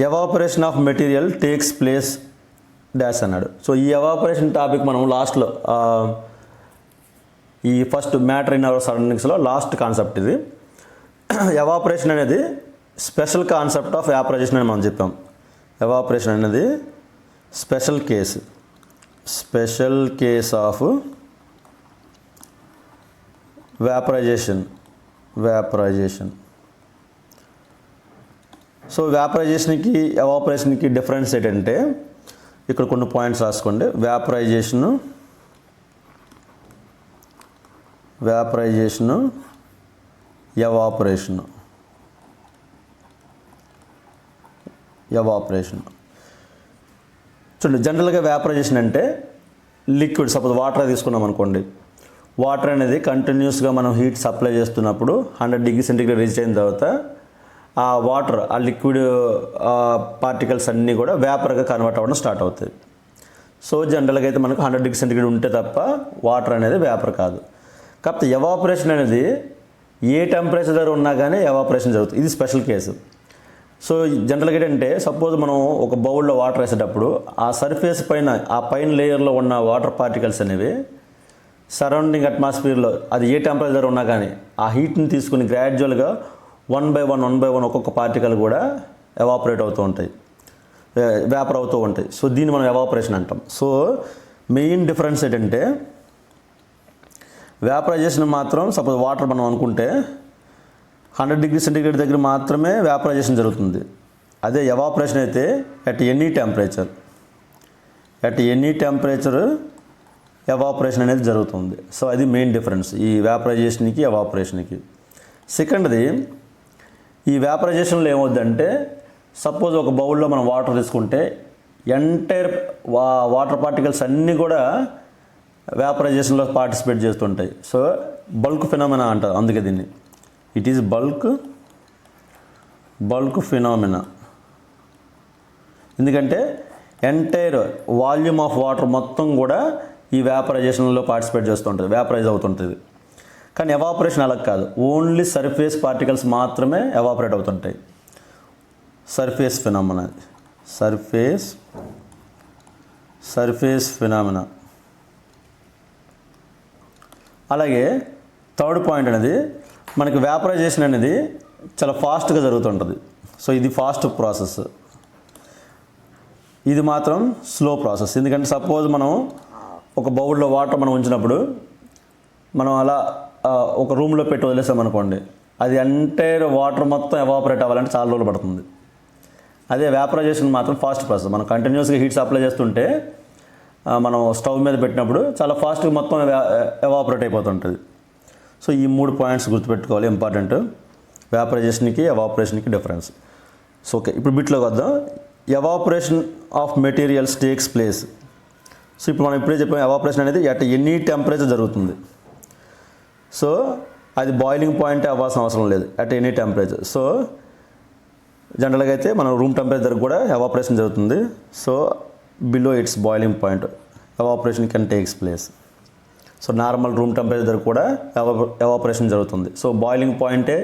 S1: Evaporation of material takes place dash అన్నాడు. సో ఈ ఎవాపరేషన్ టాపిక్ మనం లాస్ట్లో ఈ ఫస్ట్ మ్యాటర్ ఇన్ అవర్ సరౌండింగ్స్లో లాస్ట్ కాన్సెప్ట్ ఇది. ఎవాపరేషన్ అనేది స్పెషల్ కాన్సెప్ట్ ఆఫ్ ఎవాపరైజేషన్ అని మనం చెప్పాం. ఎవాపరేషన్ అనేది special case of vaporisation. So వేపరైజేషన్కి ఎవాపరేషన్కి డిఫరెన్స్ ఏంటంటే ఇక్కడ కొన్ని పాయింట్స్ రాసుకోండి. Vaporisation evaporation. ఎవాపరేషన్. చూడండి, జనరల్గా వేపరైజేషన్ అంటే లిక్విడ్, సపోజ్ వాటర్ తీసుకున్నాం అనుకోండి. వాటర్ అనేది కంటిన్యూస్గా మనం హీట్ సప్లై చేస్తున్నప్పుడు 100 డిగ్రీ సెంటీగ్రేడ్ రీచ్ అయిన తర్వాత ఆ వాటర్, ఆ లిక్విడ్ పార్టికల్స్ అన్నీ కూడా వేపర్గా కన్వర్ట్ అవ్వడం స్టార్ట్ అవుతాయి. సో జనరల్గా అయితే మనకు 100 డిగ్రీ సెంటీగ్రేడ్ ఉంటే తప్ప వాటర్ అనేది వేపర్ కాదు. కాకపోతే ఎవాపరేషన్ అనేది ఏ టెంపరేచర్ దగ్గర ఉన్నా కానీ ఎవాపరేషన్ జరుగుతుంది. ఇది స్పెషల్ కేసు. సో జనరల్గా ఏంటంటే సపోజ్ మనం ఒక బౌల్లో వాటర్ వేసేటప్పుడు ఆ సర్ఫేస్ పైన, ఆ పైన లేయర్లో ఉన్న వాటర్ పార్టికల్స్ అనేవి సరౌండింగ్ అట్మాస్ఫియర్లో అది ఏ టెంపరేచర్ ఉన్నా కానీ ఆ హీట్ని తీసుకుని గ్రాడ్యువల్గా 1 by 1 ఒక్కొక్క పార్టికల్ కూడా ఎవాపరేట్ అవుతూ ఉంటాయి, వేపర్ అవుతూ ఉంటాయి. సో దీన్ని మనం ఎవాపరేషన్ అంటాం. సో మెయిన్ డిఫరెన్స్ ఏంటంటే వేపరైజేషన్ మాత్రం సపోజ్ వాటర్ మనం అనుకుంటే 100 డిగ్రీ సెంటీగ్రేడ్ దగ్గర మాత్రమే వేపరైజేషన్ జరుగుతుంది. అదే ఎవాపరేషన్ అయితే ఎట్ ఎనీ టెంపరేచర్ ఎవాపరేషన్ అనేది జరుగుతుంది. సో అది మెయిన్ డిఫరెన్స్ ఈ వేపరైజేషన్కి ఎవాపరేషన్కి. సెకండ్ది, ఈ వేపరైజేషన్లో ఏమవుద్దంటే సపోజ్ ఒక బౌల్లో మనం వాటర్ తీసుకుంటే ఎంటైర్ వాటర్ పార్టికల్స్ అన్నీ కూడా వేపరైజేషన్లో పార్టిసిపేట్ చేస్తుంటాయి. సో బల్క్ ఫినామినా అంటారు అందుకే దీన్ని. It is bulk phenomena. ఎందుకంటే ఎంటైర్ వాల్యూమ్ ఆఫ్ వాటర్ మొత్తం కూడా ఈ వేపరైజేషన్లో పార్టిసిపేట్ చేస్తుంటుంది, వేపరైజ్ అవుతుంటుంది. కానీ ఎవాపరేషన్ అలా కాదు, ఓన్లీ సర్ఫేస్ పార్టికల్స్ మాత్రమే ఎవాపరేట్ అవుతుంటాయి. Surface phenomena. అలాగే థర్డ్ పాయింట్ అనేది మనకి వేపరైజేషన్ అనేది చాలా ఫాస్ట్గా జరుగుతుంటుంది. సో ఇది ఫాస్ట్ ప్రాసెస్, ఇది మాత్రం స్లో ప్రాసెస్. ఎందుకంటే సపోజ్ మనం ఒక బౌల్లో వాటర్ మనం ఉంచినప్పుడు మనం అలా ఒక రూమ్లో పెట్టి వదిలేసామనుకోండి, అది ఎంటైర్ వాటర్ మొత్తం ఎవాపరేట్ అవ్వాలంటే చాలా రోజులు పడుతుంది. అదే వేపరైజేషన్ మాత్రం ఫాస్ట్ ప్రాసెస్. మనం కంటిన్యూస్గా హీట్ సప్లై చేస్తుంటే మనం స్టవ్ మీద పెట్టినప్పుడు చాలా ఫాస్ట్గా మొత్తం ఎవాపరేట్ అయిపోతుంటుంది. సో ఈ 3 పాయింట్స్ గుర్తుపెట్టుకోవాలి, ఇంపార్టెంట్. వేపరైజేషన్కి ఎవాపరేషన్కి డిఫరెన్స్. సో ఓకే, ఇప్పుడు బిట్లోకి వద్దాం. Evaporation of materials takes place. So ఇప్పుడు మనం ఇప్పుడే చెప్పాం, ఎవాపరేషన్ అనేది అట్ ఎనీ టెంపరేచర్ జరుగుతుంది. సో అది బాయిలింగ్ పాయింటే అవ్వాల్సిన అవసరం లేదు, అట్ ఎనీ టెంపరేచర్. సో జనరల్గా అయితే మనం రూమ్ టెంపరేచర్ కూడా ఎవాపరేషన్ జరుగుతుంది. So below it's boiling point evaporation can takes place. So normal room temperature కూడా ఎవాపరేషన్ జరుగుతుంది. సో బాయిలింగ్ పాయింటే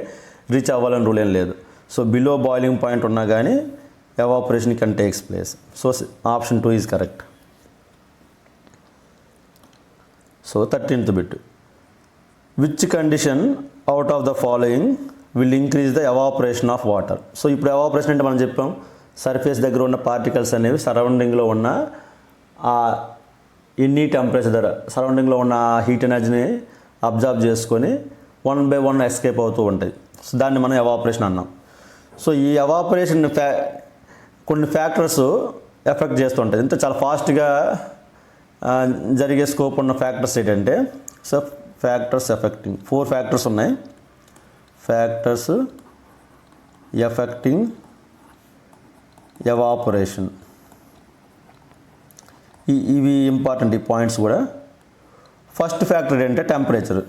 S1: రీచ్ అవ్వాలని రూల్ ఏం లేదు. సో బిలో బాయిలింగ్ పాయింట్ ఉన్నా కానీ evaporation can takes place. So option 2 is correct. So 13th bit, which condition out of the following will increase the evaporation of water. So ఇప్పుడు ఎవాపరేషన్ అంటే మనం చెప్పాం, సర్ఫేస్ దగ్గర ఉన్న పార్టికల్స్ అనేవి సరౌండింగ్లో ఉన్న ఎనీ టెంపరేచర్ దగ్గర సరౌండింగ్లో ఉన్న హీట్ ఎనర్జీని అబ్జర్వ్ చేసుకొని 1 by 1 ఎస్కేప్ అవుతూ ఉంటాయి. సో దాన్ని మనం ఎవాపరేషన్ అన్నాం. సో ఈ ఎవాపరేషన్ కొన్ని ఫ్యాక్టర్స్ ఎఫెక్ట్ చేస్తుంటాయి. ఇంత చాలా ఫాస్ట్గా జరిగే స్కోప్ ఉన్న ఫ్యాక్టర్స్ ఏంటంటే, సో ఫ్యాక్టర్స్ ఎఫెక్టింగ్ 4 ఫ్యాక్టర్స్ ఉన్నాయి. ఫ్యాక్టర్స్ ఎఫెక్టింగ్ ఎవాపరేషన్, ఇవి ఇంపార్టెంట్ ఈ పాయింట్స్ కూడా. ఫస్ట్ ఫ్యాక్టర్ ఏంటంటే టెంపరేచర్.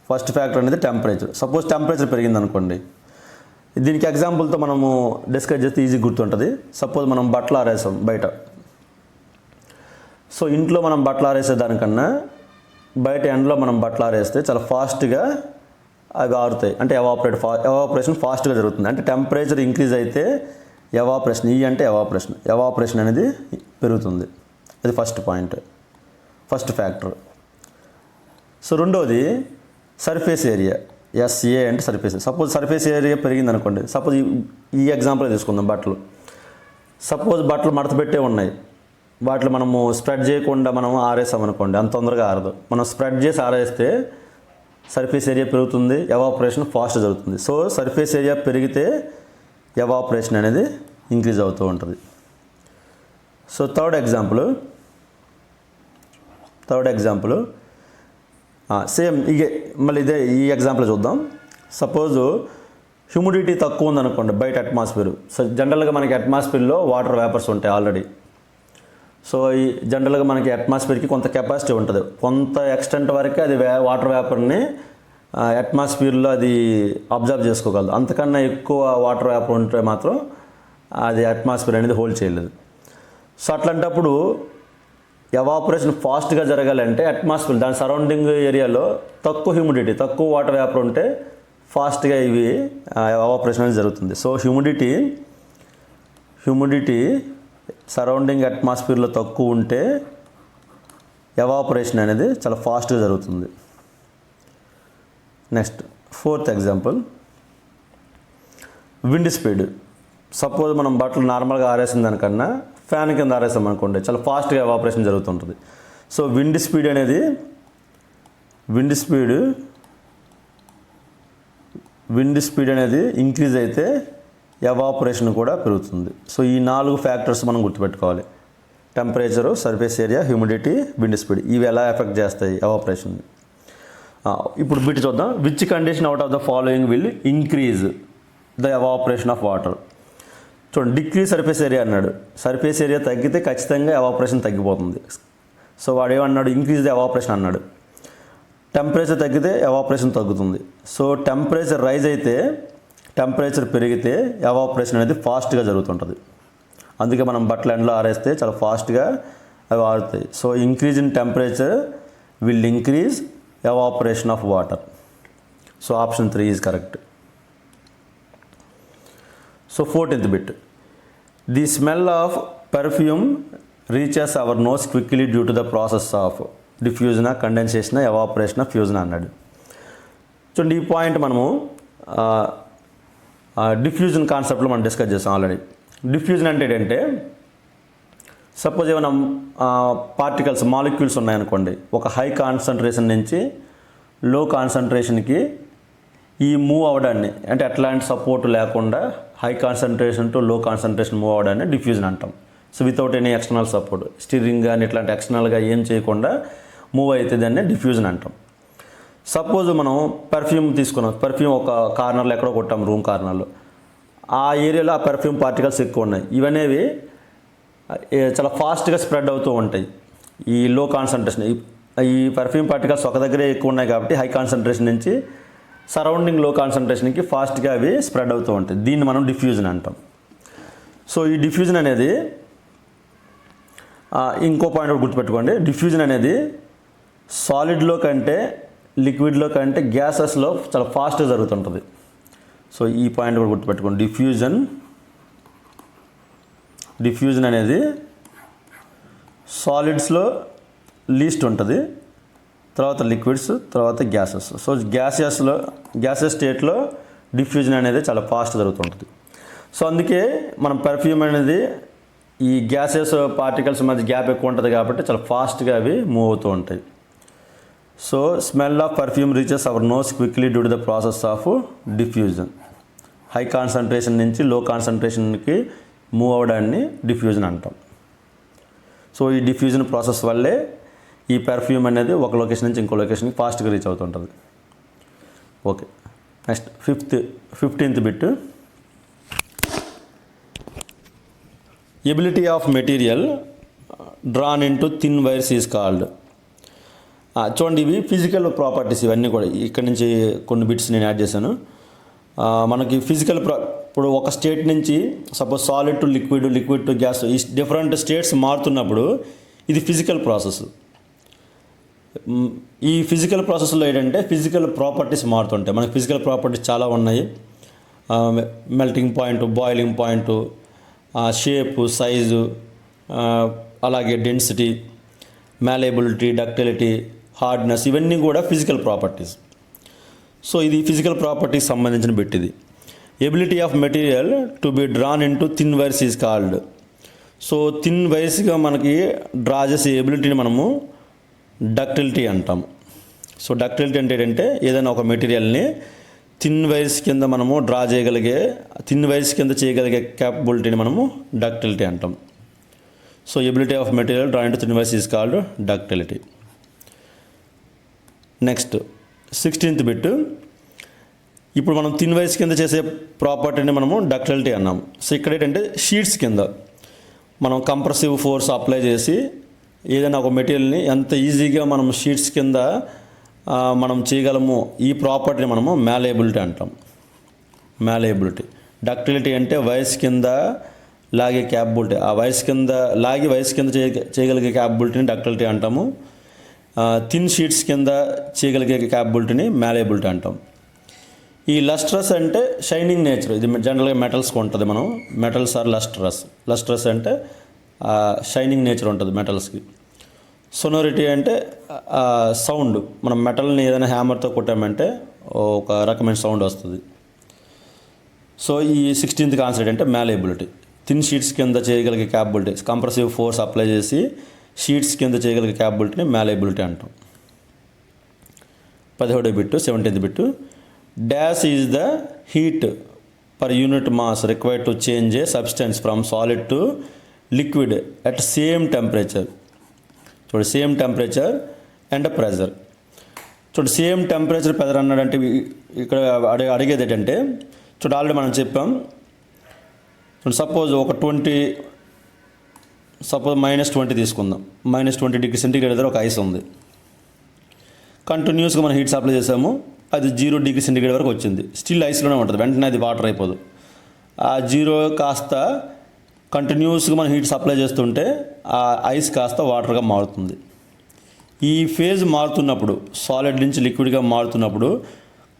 S1: ఫస్ట్ ఫ్యాక్టర్ అనేది టెంపరేచర్. సపోజ్ టెంపరేచర్ పెరిగింది అనుకోండి, దీనికి ఎగ్జాంపుల్తో మనము డిస్కస్ చేస్తే ఈజీ గుర్తుంటుంది. సపోజ్ మనం బట్టలు ఆరేసాం బయట. సో ఇంట్లో మనం బట్టలు ఆరేసే దానికన్నా బయట ఎండలో మనం బట్టలు ఆరేస్తే చాలా ఫాస్ట్గా అవి ఆరుతాయి. అంటే ఎవాపరేషన్ ఫాస్ట్గా జరుగుతుంది. అంటే టెంపరేచర్ ఇంక్రీజ్ అయితే ఎవాపరేషన్, అంటే ఎవాపరేషన్ అనేది పెరుగుతుంది. అది first point, first factor. So రెండోది సర్ఫేస్ ఏరియా. ఎస్ఏ అంటే సర్ఫేస్. సపోజ్ సర్ఫేస్ ఏరియా పెరిగింది అనుకోండి. సపోజ్ ఈ ఎగ్జాంపుల్ తీసుకుందాం, బట్టలు. సపోజ్ బట్టలు మడత పెట్టే ఉన్నాయి, వాటిలో మనము స్ప్రెడ్ చేయకుండా మనం ఆరేసాం అనుకోండి, అంత తొందరగా ఆరదు. మనం స్ప్రెడ్ చేసి ఆరేస్తే సర్ఫేస్ ఏరియా పెరుగుతుంది, ఎవాపరేషన్ ఫాస్ట్ జరుగుతుంది. సో సర్ఫేస్ ఏరియా పెరిగితే ఎవాపరేషన్ అనేది ఇంక్రీజ్ అవుతూ ఉంటుంది. సో థర్డ్ ఎగ్జాంపుల్ సేమ్ మళ్ళీ ఈ ఎగ్జాంపుల్ చూద్దాం. సపోజు హ్యూమిడిటీ తక్కువ ఉందనుకోండి బయట అట్మాస్ఫియర్. సో జనరల్గా మనకి అట్మాస్ఫియర్లో వాటర్ వేపర్స్ ఉంటాయి ఆల్రెడీ. సో ఈ జనరల్గా మనకి అట్మాస్ఫియర్కి కొంత కెపాసిటీ ఉంటుంది, కొంత ఎక్స్టెంట్ వరకే అది వాటర్ వేపర్ని అట్మాస్ఫియర్లో అది అబ్జర్వ్ చేసుకోగలదు. అంతకన్నా ఎక్కువ వాటర్ వేపర్ ఉంటే మాత్రం అది అట్మాస్ఫియర్ అనేది హోల్డ్ చేయలేదు. సో అట్లాంటప్పుడు ఎవాపరేషన్ ఫాస్ట్గా జరగాలంటే అట్మాస్ఫియర్ దాని సరౌండింగ్ ఏరియాలో తక్కువ హ్యూమిడిటీ, తక్కువ వాటర్ వేపర్ ఉంటే ఫాస్ట్గా ఇవి ఎవాపరేషన్ అనేది జరుగుతుంది. సో హ్యూమిడిటీ సరౌండింగ్ అట్మాస్ఫియర్లో తక్కువ ఉంటే ఎవాపరేషన్ అనేది చాలా ఫాస్ట్గా జరుగుతుంది. Next 4th example, wind speed. Suppose మనం బట్టలు నార్మల్గా ఆరేసిన దానికన్నా ఫ్యాన్ కింద ఆరేసాం అనుకోండి, చాలా ఫాస్ట్గా ఎవాపరేషన్ జరుగుతుంటుంది. సో విండ్ స్పీడ్ అనేది ఇంక్రీజ్ అయితే ఎవాపరేషన్ కూడా పెరుగుతుంది. సో ఈ 4 ఫ్యాక్టర్స్ మనం గుర్తుపెట్టుకోవాలి: temperature, surface area, humidity, wind speed. ఇవి ఎలా ఎఫెక్ట్ చేస్తాయి ఎవాపరేషన్. ఇప్పుడు బిట్ చూద్దాం. Which condition out of the following will increase the evaporation of water. చూడండి, డిక్రీజ్ సర్ఫేస్ ఏరియా అన్నాడు. సర్ఫేస్ ఏరియా తగ్గితే ఖచ్చితంగా ఎవాపరేషన్ తగ్గిపోతుంది. సో వాడు ఏమన్నాడు, ఇంక్రీజ్ ద ఎవాపరేషన్ అన్నాడు. టెంపరేచర్ తగ్గితే ఎవాపరేషన్ తగ్గుతుంది. సో టెంపరేచర్ రైజ్ అయితే, టెంపరేచర్ పెరిగితే ఎవాపరేషన్ అనేది ఫాస్ట్గా జరుగుతుంటుంది. అందుకే మనం బట్టలు ఎండలో ఆరేస్తే చాలా ఫాస్ట్గా అవి ఆరుతాయి. So increase in temperature will increase evaporation of water. So option 3 is correct. So 14th bit, the smell of perfume reaches our nose quickly due to the process of diffusion, condensation, evaporation, fusion అన్నాడు. చూడండి, ఈ పాయింట్ మనము డిఫ్యూజన్ కాన్సెప్ట్లో మనం డిస్కస్ చేసాం ఆల్రెడీ. డిఫ్యూజన్ అంటే ఏంటంటే, సపోజ్ ఏమైనా పార్టికల్స్, మాలిక్యూల్స్ ఉన్నాయనుకోండి, ఒక హై కాన్సన్ట్రేషన్ నుంచి లో కాన్సన్ట్రేషన్కి ఈ మూవ్ అవ్వడాన్ని, అంటే ఎట్లాంటి సపోర్ట్ లేకుండా హై కాన్సన్ట్రేషన్ టు లో కాన్సన్ట్రేషన్ మూవ్ అవ్వడాన్ని డిఫ్యూజన్ అంటాం. So without any external support, steering కానీ ఇట్లాంటి ఎక్స్టర్నల్గా ఏం చేయకుండా మూవ్ అయితే దాన్ని డిఫ్యూజన్ అంటాం. సపోజ్ మనం పెర్ఫ్యూమ్ తీసుకున్నాం, పెర్ఫ్యూమ్ ఒక కార్నర్లో ఎక్కడో కొట్టాం, రూమ్ కార్నర్లో, ఆ ఏరియాలో ఆ పెర్ఫ్యూమ్ పార్టికల్స్ ఎక్కువ ఉన్నాయి. ఇవనేవి చాలా ఫాస్ట్గా స్ప్రెడ్ అవుతూ ఉంటాయి. ఈ లో కాన్సన్ట్రేషన్, ఈ పెర్ఫ్యూమ్ పార్టికల్స్ ఒక దగ్గరే ఎక్కువ ఉన్నాయి కాబట్టి హై కాన్సన్ట్రేషన్ నుంచి సరౌండింగ్ లో కాన్సన్ట్రేషన్కి ఫాస్ట్గా అవి స్ప్రెడ్ అవుతూ ఉంటాయి. దీన్ని మనం డిఫ్యూజన్ అంటాం. సో ఈ డిఫ్యూజన్ అనేది ఇంకో పాయింట్ కూడా గుర్తుపెట్టుకోండి. డిఫ్యూజన్ అనేది సాలిడ్లో కంటే, లిక్విడ్లో కంటే గ్యాసెస్లో చాలా ఫాస్ట్గా జరుగుతుంటుంది. సో ఈ పాయింట్ కూడా గుర్తుపెట్టుకోండి. డిఫ్యూజన్ అనేది సాలిడ్స్లో లీస్ట్ ఉంటుంది, తర్వాత లిక్విడ్స్, తర్వాత గ్యాసెస్. సో గ్యాసెస్ స్టేట్లో డిఫ్యూజన్ అనేది చాలా ఫాస్ట్ జరుగుతుంటుంది. సో అందుకే మనం పెర్ఫ్యూమ్ అనేది ఈ గ్యాసెస్ పార్టికల్స్ మధ్య గ్యాప్ ఎక్కువ ఉంటుంది కాబట్టి చాలా ఫాస్ట్గా అవి మూవ్ అవుతూ ఉంటాయి. So smell of perfume reaches our nose quickly due to the process of diffusion. High concentration నుంచి లో కాన్సన్ట్రేషన్కి మూవ్ అవ్వడాన్ని డిఫ్యూజన్ అంటాం. సో ఈ డిఫ్యూజన్ ప్రాసెస్ వల్లే ఈ పెర్ఫ్యూమ్ అనేది ఒక లొకేషన్ నుంచి ఇంకో లొకేషన్కి ఫాస్ట్గా రీచ్ అవుతుంటుంది. Okay, next 15th bit, ability of material drawn into thin wires is called. చూడండి, ఇవి ఫిజికల్ ప్రాపర్టీస్. ఇవన్నీ కూడా ఇక్కడ నుంచి కొన్ని బిట్స్ నేను యాడ్ చేశాను. మనకి ఫిజికల్ ఇప్పుడు ఒక స్టేట్ నుంచి suppose solid to liquid, liquid to gas, ఈ డిఫరెంట్ స్టేట్స్ మారుతున్నప్పుడు ఇది ఫిజికల్ ప్రాసెస్. ఈ ఫిజికల్ ప్రాసెస్లో ఏంటంటే ఫిజికల్ ప్రాపర్టీస్ మారుతుంటాయి. మనకి ఫిజికల్ ప్రాపర్టీస్ చాలా ఉన్నాయి. Melting point, boiling point, shape, size, అలాగే డెన్సిటీ, మ్యాలేబిలిటీ, డక్టిలిటీ, హార్డ్నెస్, ఇవన్నీ కూడా ఫిజికల్ ప్రాపర్టీస్. సో ఇది ఫిజికల్ ప్రాపర్టీస్ సంబంధించిన బిట్ ఇది. Ability of material to be drawn into thin wires is called. So thin వైర్స్గా మనకి డ్రా చేసే ఎబిలిటీని మనము డక్టిలిటీ అంటాము. సో డక్టిలిటీ అంటే ఏంటంటే ఏదైనా ఒక మెటీరియల్ని థిన్ వైర్స్ కింద మనము డ్రా చేయగలిగే, థిన్ వైర్స్ కింద చేయగలిగే క్యాపబిలిటీని మనము డక్టిలిటీ అంటాం. So ability of material draw into thin wires is called ductility. Next 16th bit, ఇప్పుడు మనం థిన్ వైస్ కింద చేసే ప్రాపర్టీని మనము డక్టిలిటీ అన్నాం. సో ఇక్కడ ఏంటంటే షీట్స్ కింద మనం కంప్రెసివ్ ఫోర్స్ అప్లై చేసి ఏదైనా ఒక మెటీరియల్ని ఎంత ఈజీగా మనం షీట్స్ కింద మనం చేయగలము, ఈ ప్రాపర్టీని మనము మ్యాలయబిలిటీ అంటాం. మ్యాలయబిలిటీ. డక్టిలిటీ అంటే వైస్ కింద లాగే క్యాపబిలిటీ, ఆ వైస్ కింద లాగి వైస్ కింద చేయగలిగే క్యాపబిలిటీని డక్టిలిటీ అంటాము. థిన్ షీట్స్ కింద చేయగలిగే క్యాపబిలిటీని మ్యాలయబిలిటీ అంటాం. ఈ లస్ట్రస్ అంటే షైనింగ్ నేచర్. ఇది జనరల్గా మెటల్స్కి ఉంటుంది. మనం మెటల్స్ ఆర్ లస్ట్రస్. లస్ట్రస్ అంటే షైనింగ్ నేచర్ ఉంటుంది మెటల్స్కి. సొనోరిటీ అంటే సౌండ్. మనం మెటల్ని ఏదైనా హ్యామర్తో కొట్టామంటే ఒక రకమైన సౌండ్ వస్తుంది. సో ఈ 16th కాన్సెప్ట్ అంటే మ్యాలయబిలిటీ. థిన్ షీట్స్ కింద చేయగలిగే క్యాపబిలిటీ, కంప్రెసివ్ ఫోర్స్ అప్లై చేసి షీట్స్ కింద చేయగలిగే క్యాపబిలిటీని మ్యాలయబిలిటీ అంటాం. 17వ bit 17th bit. Dash is the heat per unit mass required to change a substance from solid to liquid at same temperature. చూడండి, సేమ్ టెంపరేచర్ అండ్ ప్రెజర్. చూడండి, సేమ్ టెంపరేచర్ ప్రెజర్ అన్నాడంటే ఇక్కడ అడిగేది ఏంటంటే, చూడండి ఆల్రెడీ మనం చెప్పాం. చూడండి, సపోజ్ -20 తీసుకుందాం. -20 °C దగ్గర ఒక ఐస్ ఉంది. కంటిన్యూస్గా మనం హీట్ సప్లై చేసాము, అది 0 °C వరకు వచ్చింది. స్టిల్ ఐస్లోనే ఉంటుంది, వెంటనే అది వాటర్ అయిపోదు. ఆ 0 కాస్త కంటిన్యూస్గా మనం హీట్ సప్లై చేస్తుంటే ఆ ఐస్ కాస్త వాటర్గా మారుతుంది. ఈ ఫేజ్ మారుతున్నప్పుడు, సాలిడ్ నుంచి లిక్విడ్గా మారుతున్నప్పుడు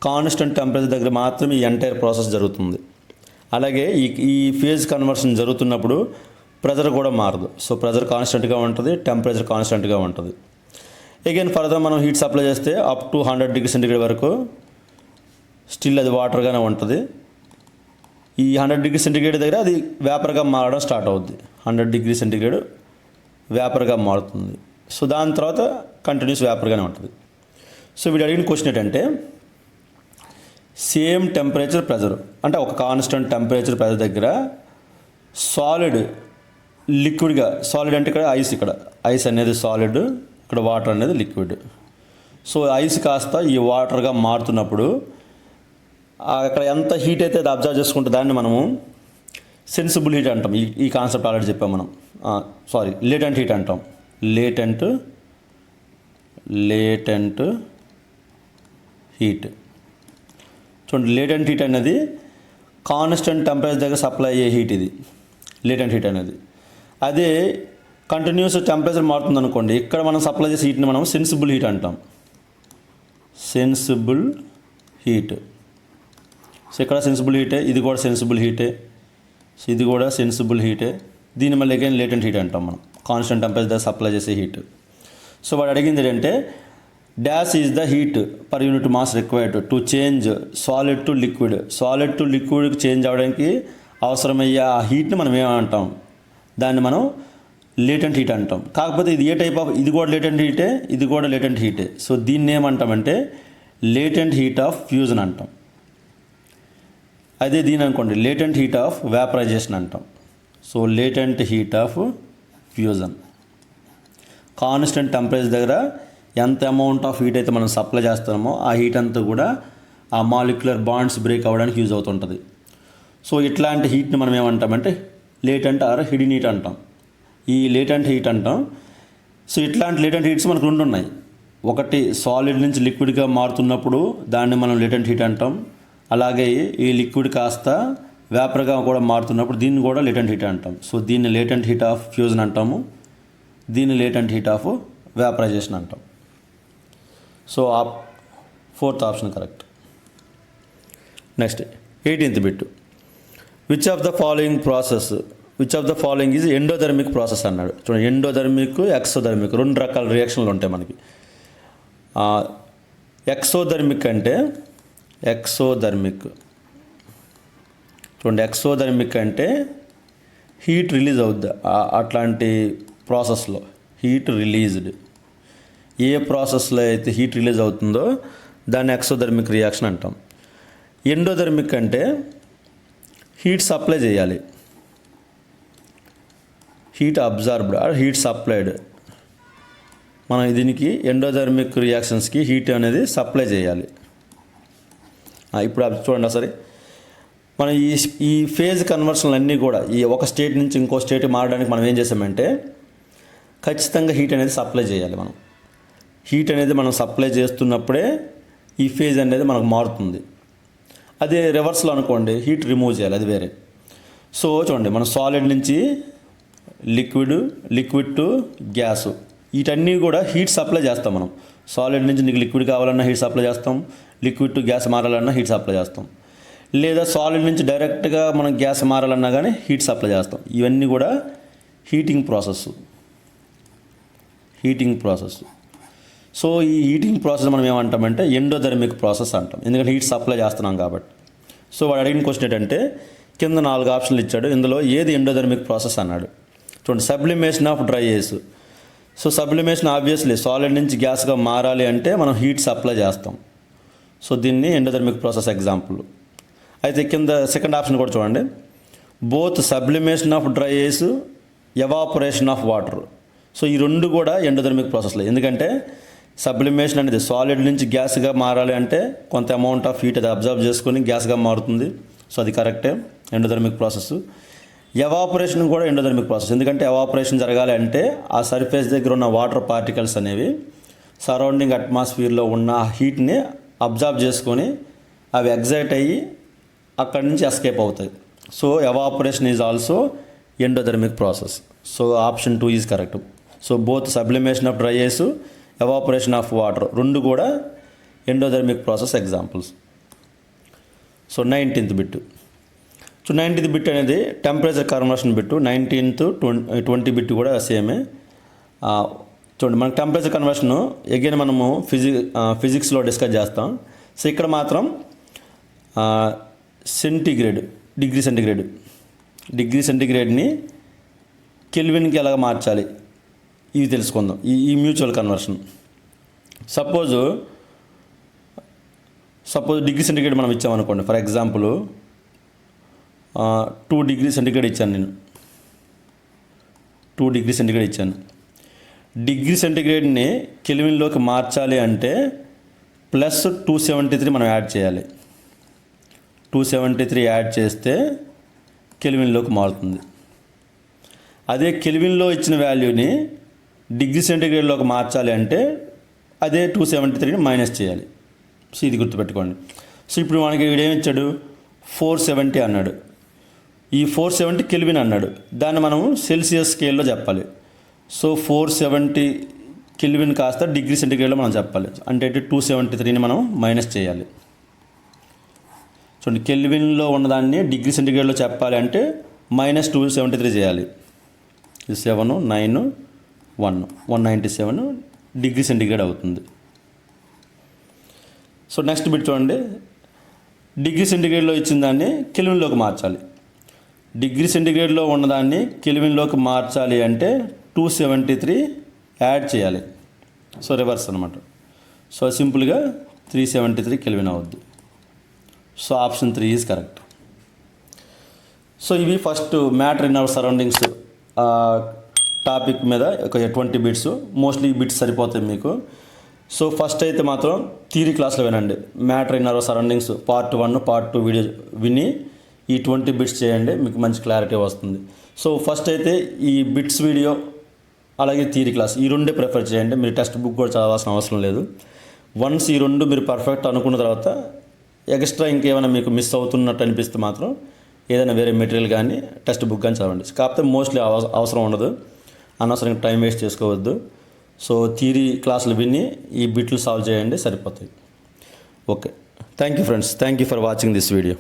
S1: కాన్స్టెంట్ టెంపరేచర్ దగ్గర మాత్రమే ఈ ఎంటైర్ ప్రాసెస్ జరుగుతుంది. అలాగే ఈ ఫేజ్ కన్వర్షన్ జరుగుతున్నప్పుడు ప్రెజర్ కూడా మారదు. సో ప్రెజర్ కాన్స్టెంట్గా ఉంటుంది, టెంపరేచర్ కాన్స్టెంట్గా ఉంటుంది. అగైన్ ఫర్దర్ మనం హీట్ సప్లై చేస్తే అప్ టు 100 °C వరకు స్టిల్ అది వాటర్గానే ఉంటుంది. ఈ 100 °C దగ్గర అది వేపర్గా మారడం స్టార్ట్ అవుద్ది. 100 °C వేపర్గా మారుతుంది. సో దాని తర్వాత కంటిన్యూస్ వేపర్గానే ఉంటుంది. సో వీడు అడిగిన క్వశ్చన్ ఏంటంటే, సేమ్ టెంపరేచర్ ప్రెజర్ అంటే ఒక కాన్స్టెంట్ టెంపరేచర్ ప్రెజర్ దగ్గర సాలిడ్ లిక్విడ్గా, సాలిడ్ అంటే ఇక్కడ ఐస్ అనేది సాలిడ్, ఇక్కడ వాటర్ అనేది లిక్విడ్. సో ఐస్ కాస్త ఈ వాటర్గా మారుతున్నప్పుడు అక్కడ ఎంత హీట్ అయితే అది అబ్జర్వ్ చేసుకుంటే దాన్ని మనము సెన్సిబుల్ హీట్ అంటాం. ఈ కాన్సెప్ట్ ఆల్రెడీ చెప్పాం మనం. లేటెంట్ హీట్ అంటాం. Latent heat. చూడండి, లేటెంట్ హీట్ అనేది కాన్స్టెంట్ టెంపరేచర్ దగ్గర సప్లై అయ్యే హీట్, ఇది లేటెంట్ హీట్ అనేది. అదే కంటిన్యూస్ టెంపరేచర్ మారుతుంది అనుకోండి, ఇక్కడ మనం సప్లై చేసే హీట్ని మనం సెన్సిబుల్ హీట్ అంటాం. Sensible heat. సో ఇక్కడ సెన్సిబుల్ హీటే, ఇది కూడా సెన్సిబుల్ హీటే, సో ఇది కూడా సెన్సిబుల్ హీటే. దీన్ని మళ్ళీ అగైన్ లేటెంట్ హీట్ అంటాం మనం, కాన్స్టెంట్ టెంపరేచర్ దగ్గర సప్లై చేసే హీట్. సో వాడు అడిగింది ఏంటంటే, dash is the heat per unit mass required to change solid to liquid. Solid to లిక్విడ్కి చేంజ్ అవ్వడానికి అవసరమయ్యే ఆ హీట్ని మనం ఏమంటాం, దాన్ని మనం లేటెంట్ హీట్ అంటాం. కాకపోతే ఇది ఏ టైప్ ఆఫ్, ఇది కూడా లేటెంట్ హీటే, ఇది కూడా లేటెంట్ హీటే. సో దీన్ని ఏమంటామంటే లేటెంట్ హీట్ ఆఫ్ ఫ్యూజన్ అంటాం. అదే దీని అనుకోండి లేటెంట్ హీట్ ఆఫ్ వేపరైజేషన్ అంటాం. So latent heat of fusion. Constant temperature దగ్గర ఎంత అమౌంట్ ఆఫ్ హీట్ అయితే మనం సప్లై చేస్తామో ఆ హీట్ అంతా కూడా ఆ మాలిక్యులర్ బాండ్స్ బ్రేక్ అవ్వడానికి యూజ్ అవుతుంటుంది. సో ఇట్లాంటి హీట్ని మనం ఏమంటామంటే లేటెంట్ ఆర్ హిడెన్ హీట్ అంటాం. ఈ లేటెంట్ హీట్ అంటాం. సో ఇట్లాంటి లేటెంట్ హీట్స్ మనకు రెండు ఉన్నాయి. ఒకటి సాలిడ్ నుంచి లిక్విడ్గా మారుతున్నప్పుడు దాన్ని మనం లేటెంట్ హీట్ అంటాం. అలాగే ఈ లిక్విడ్ కాస్త వేపర్గా కూడా మారుతున్నప్పుడు దీన్ని కూడా లేటెంట్ హీట్ అంటాం. సో దీన్ని లేటెంట్ హీట్ ఆఫ్ ఫ్యూజన్ అంటాము, దీన్ని లేటెంట్ హీట్ ఆఫ్ వేపరైజేషన్ అంటాం. సో ఆ 4th option correct. Next 18th bit. Which of the following is endothermic process అన్నాడు. చూడండి, ఎండోథర్మిక్, ఎక్సోథర్మిక్ రెండు రకాల రియాక్షన్లు ఉంటాయి మనకి. ఎక్సోథర్మిక్ అంటే చూడండి, ఎక్సోథర్మిక్ అంటే హీట్ రిలీజ్ అవుద్ది. అట్లాంటి ప్రాసెస్లో హీట్ రిలీజ్డ్, ఏ ప్రాసెస్లో అయితే హీట్ రిలీజ్ అవుతుందో దాన్ని ఎక్సోథర్మిక్ రియాక్షన్ అంటాం. ఎండోథర్మిక్ అంటే హీట్ సప్లై చేయాలి, heat absorbed or heat supplied. మనం దీనికి ఎండోథర్మిక్ రియాక్షన్స్కి హీట్ అనేది సప్లై చేయాలి. ఇప్పుడు అది చూడండి ఒకసారి. మనం ఈ ఫేజ్ కన్వర్షన్లు అన్నీ కూడా ఈ ఒక స్టేట్ నుంచి ఇంకో స్టేట్ మారడానికి మనం ఏం చేసామంటే ఖచ్చితంగా హీట్ అనేది సప్లై చేయాలి. హీట్ అనేది మనం సప్లై చేస్తున్నప్పుడే ఈ ఫేజ్ అనేది మనకు మారుతుంది. అదే రివర్స్లో అనుకోండి, హీట్ రిమూవ్ చేయాలి, అది వేరే. సో చూడండి, మనం సాలిడ్ నుంచి లిక్విడ్ టు గ్యాస్, వీటన్నీ కూడా హీట్ సప్లై చేస్తాం. మనం సాలిడ్ నుంచి నీకు లిక్విడ్ కావాలన్నా హీట్ సప్లై చేస్తాం, లిక్విడ్ టు గ్యాస్ మారాలన్నా హీట్ సప్లై చేస్తాం, లేదా సాలిడ్ నుంచి డైరెక్ట్గా మనం గ్యాస్ మారాలన్నా కానీ హీట్ సప్లై చేస్తాం. ఇవన్నీ కూడా హీటింగ్ ప్రాసెస్. సో ఈ హీటింగ్ ప్రాసెస్ మనం ఏమంటామంటే ఎండోథెర్మిక్ ప్రాసెస్ అంటాం, ఎందుకంటే హీట్ సప్లై చేస్తున్నాం కాబట్టి. సో వాడు అడిగిన క్వశ్చన్ ఏంటంటే కింద 4 ఆప్షన్లు ఇచ్చాడు, ఇందులో ఏది ఎండోథెర్మిక్ ప్రాసెస్ అన్నాడు. చూడండి, sublimation of dry ice. So sublimation obviously solid నుంచి గ్యాస్గా మారాలి అంటే మనం హీట్ సప్లై చేస్తాం. సో దీన్ని ఎండోథెర్మిక్ ప్రాసెస్ ఎగ్జాంపుల్. అయితే కింద సెకండ్ ఆప్షన్ కూడా చూడండి, both sublimation of dry ice, evaporation of water. So ఈ రెండు కూడా ఎండోథెర్మిక్ ప్రాసెస్లో, ఎందుకంటే సబ్లిమేషన్ అనేది సాలిడ్ నుంచి గ్యాస్గా మారాలి అంటే కొంత అమౌంట్ ఆఫ్ హీట్ అది అబ్జర్వ్ చేసుకొని గ్యాస్గా మారుతుంది. సో అది కరెక్టే, ఎండోథెర్మిక్ ప్రాసెస్. ఎవాపరేషన్ కూడా ఎండోథెర్మిక్ ప్రాసెస్, ఎందుకంటే ఎవాపరేషన్ జరగాలి అంటే ఆ సర్ఫేస్ దగ్గర ఉన్న వాటర్ పార్టికల్స్ అనేవి సరౌండింగ్ అట్మాస్ఫియర్లో ఉన్న హీట్ని అబ్జర్వ్ చేసుకొని అవి ఎగ్జైట్ అయ్యి అక్కడి నుంచి ఎస్కేప్ అవుతాయి. So evaporation is also endothermic process. So option 2 is correct. So both sublimation of dry ice, evaporation of water రెండు కూడా endothermic process examples. So 19th bit. So 19th bit అనేది temperature conversion bit. 19th 20 bit కూడా సేమే. చూడండి, మనకు టెంపరేచర్ కన్వర్షన్ అగైన్ మనము ఫిజిక్స్లో డిస్కస్ చేస్తాం. సో ఇక్కడ మాత్రం డిగ్రీ సెంటిగ్రేడ్ని కెల్విన్కి ఎలాగ మార్చాలి ఇవి తెలుసుకుందాం. ఈ mutual conversion. Suppose degree centigrade మనం ఇచ్చామనుకోండి, ఫర్ ఎగ్జాంపుల్ 2 డిగ్రీ సెంటిగ్రేడ్ ఇచ్చాను నేను. 2 డిగ్రీ సెంటిగ్రేడ్ ఇచ్చాను. డిగ్రీ సెంటిగ్రేడ్ని కెల్విన్లోకి మార్చాలి అంటే ప్లస్ 273 మనం యాడ్ చేయాలి. 273 యాడ్ చేస్తే కెల్విన్లోకి మారుతుంది. అదే కెల్విన్లో ఇచ్చిన వాల్యూని డిగ్రీ సెంటిగ్రేడ్లోకి మార్చాలి అంటే అదే 273ని మైనస్ చేయాలి. సో ఇది గుర్తుపెట్టుకోండి. సో ఇప్పుడు మనకి ఏమి ఇచ్చాడు, 470 అన్నాడు. ఈ 470 కెల్విన్ అన్నాడు, దాన్ని మనం సెల్సియస్ స్కేల్లో చెప్పాలి. సో 470 కెల్విన్ కాస్త డిగ్రీ సెంటిగ్రేడ్లో మనం చెప్పాలి, అంటే 273ని మనం మైనస్ చేయాలి. చూడండి, కెల్విన్లో ఉన్నదాన్ని డిగ్రీ సెంటిగ్రేడ్లో చెప్పాలి అంటే మైనస్ 273 చేయాలి. 7 9 197 డిగ్రీ సెంటిగ్రేడ్ అవుతుంది. సో నెక్స్ట్ బిట్ చూడండి, డిగ్రీ సెంటిగ్రేడ్లో ఇచ్చిన దాన్ని కెల్విన్లోకి మార్చాలి. డిగ్రీ సెంటిగ్రేడ్లో ఉన్నదాన్ని కెల్విన్లోకి మార్చాలి అంటే 273 యాడ్ చేయాలి. సో రివర్స్ అనమాట. సో సింపుల్గా 373 కెల్విన్ అవుద్ది. So option 3 is correct. So ఇవి first matter in our surroundings topic మీద ఒక 20 బిట్స్. మోస్ట్లీ ఈ బిట్స్ సరిపోతాయి మీకు. సో ఫస్ట్ అయితే మాత్రం థియరీ క్లాస్లో వినండి. Matter in our surroundings part 1 part 2 video విని ఈ 20 బిట్స్ చేయండి, మీకు మంచి క్లారిటీ వస్తుంది. సో ఫస్ట్ అయితే ఈ బిట్స్ వీడియో అలాగే థియరీ క్లాస్ ఈ రెండే ప్రిఫర్ చేయండి. మీరు టెక్స్ట్ బుక్ కూడా చదవాల్సిన అవసరం లేదు. వన్స్ ఈ రెండు మీరు పర్ఫెక్ట్ అనుకున్న తర్వాత ఎక్స్ట్రా ఇంకేమైనా మీకు మిస్ అవుతున్నట్టు అనిపిస్తే మాత్రం ఏదైనా వేరే మెటీరియల్ కానీ టెక్స్ట్ బుక్ కానీ చదవండి. కాకపోతే మోస్ట్లీ అవసరం ఉండదు, అనవసరంగా టైం వేస్ట్ చేసుకోవద్దు. సో థియరీ క్లాసులు విని ఈ బిట్లు సాల్వ్ చేయండి, సరిపోతాయి. Okay, thank you friends, thank you for watching this video.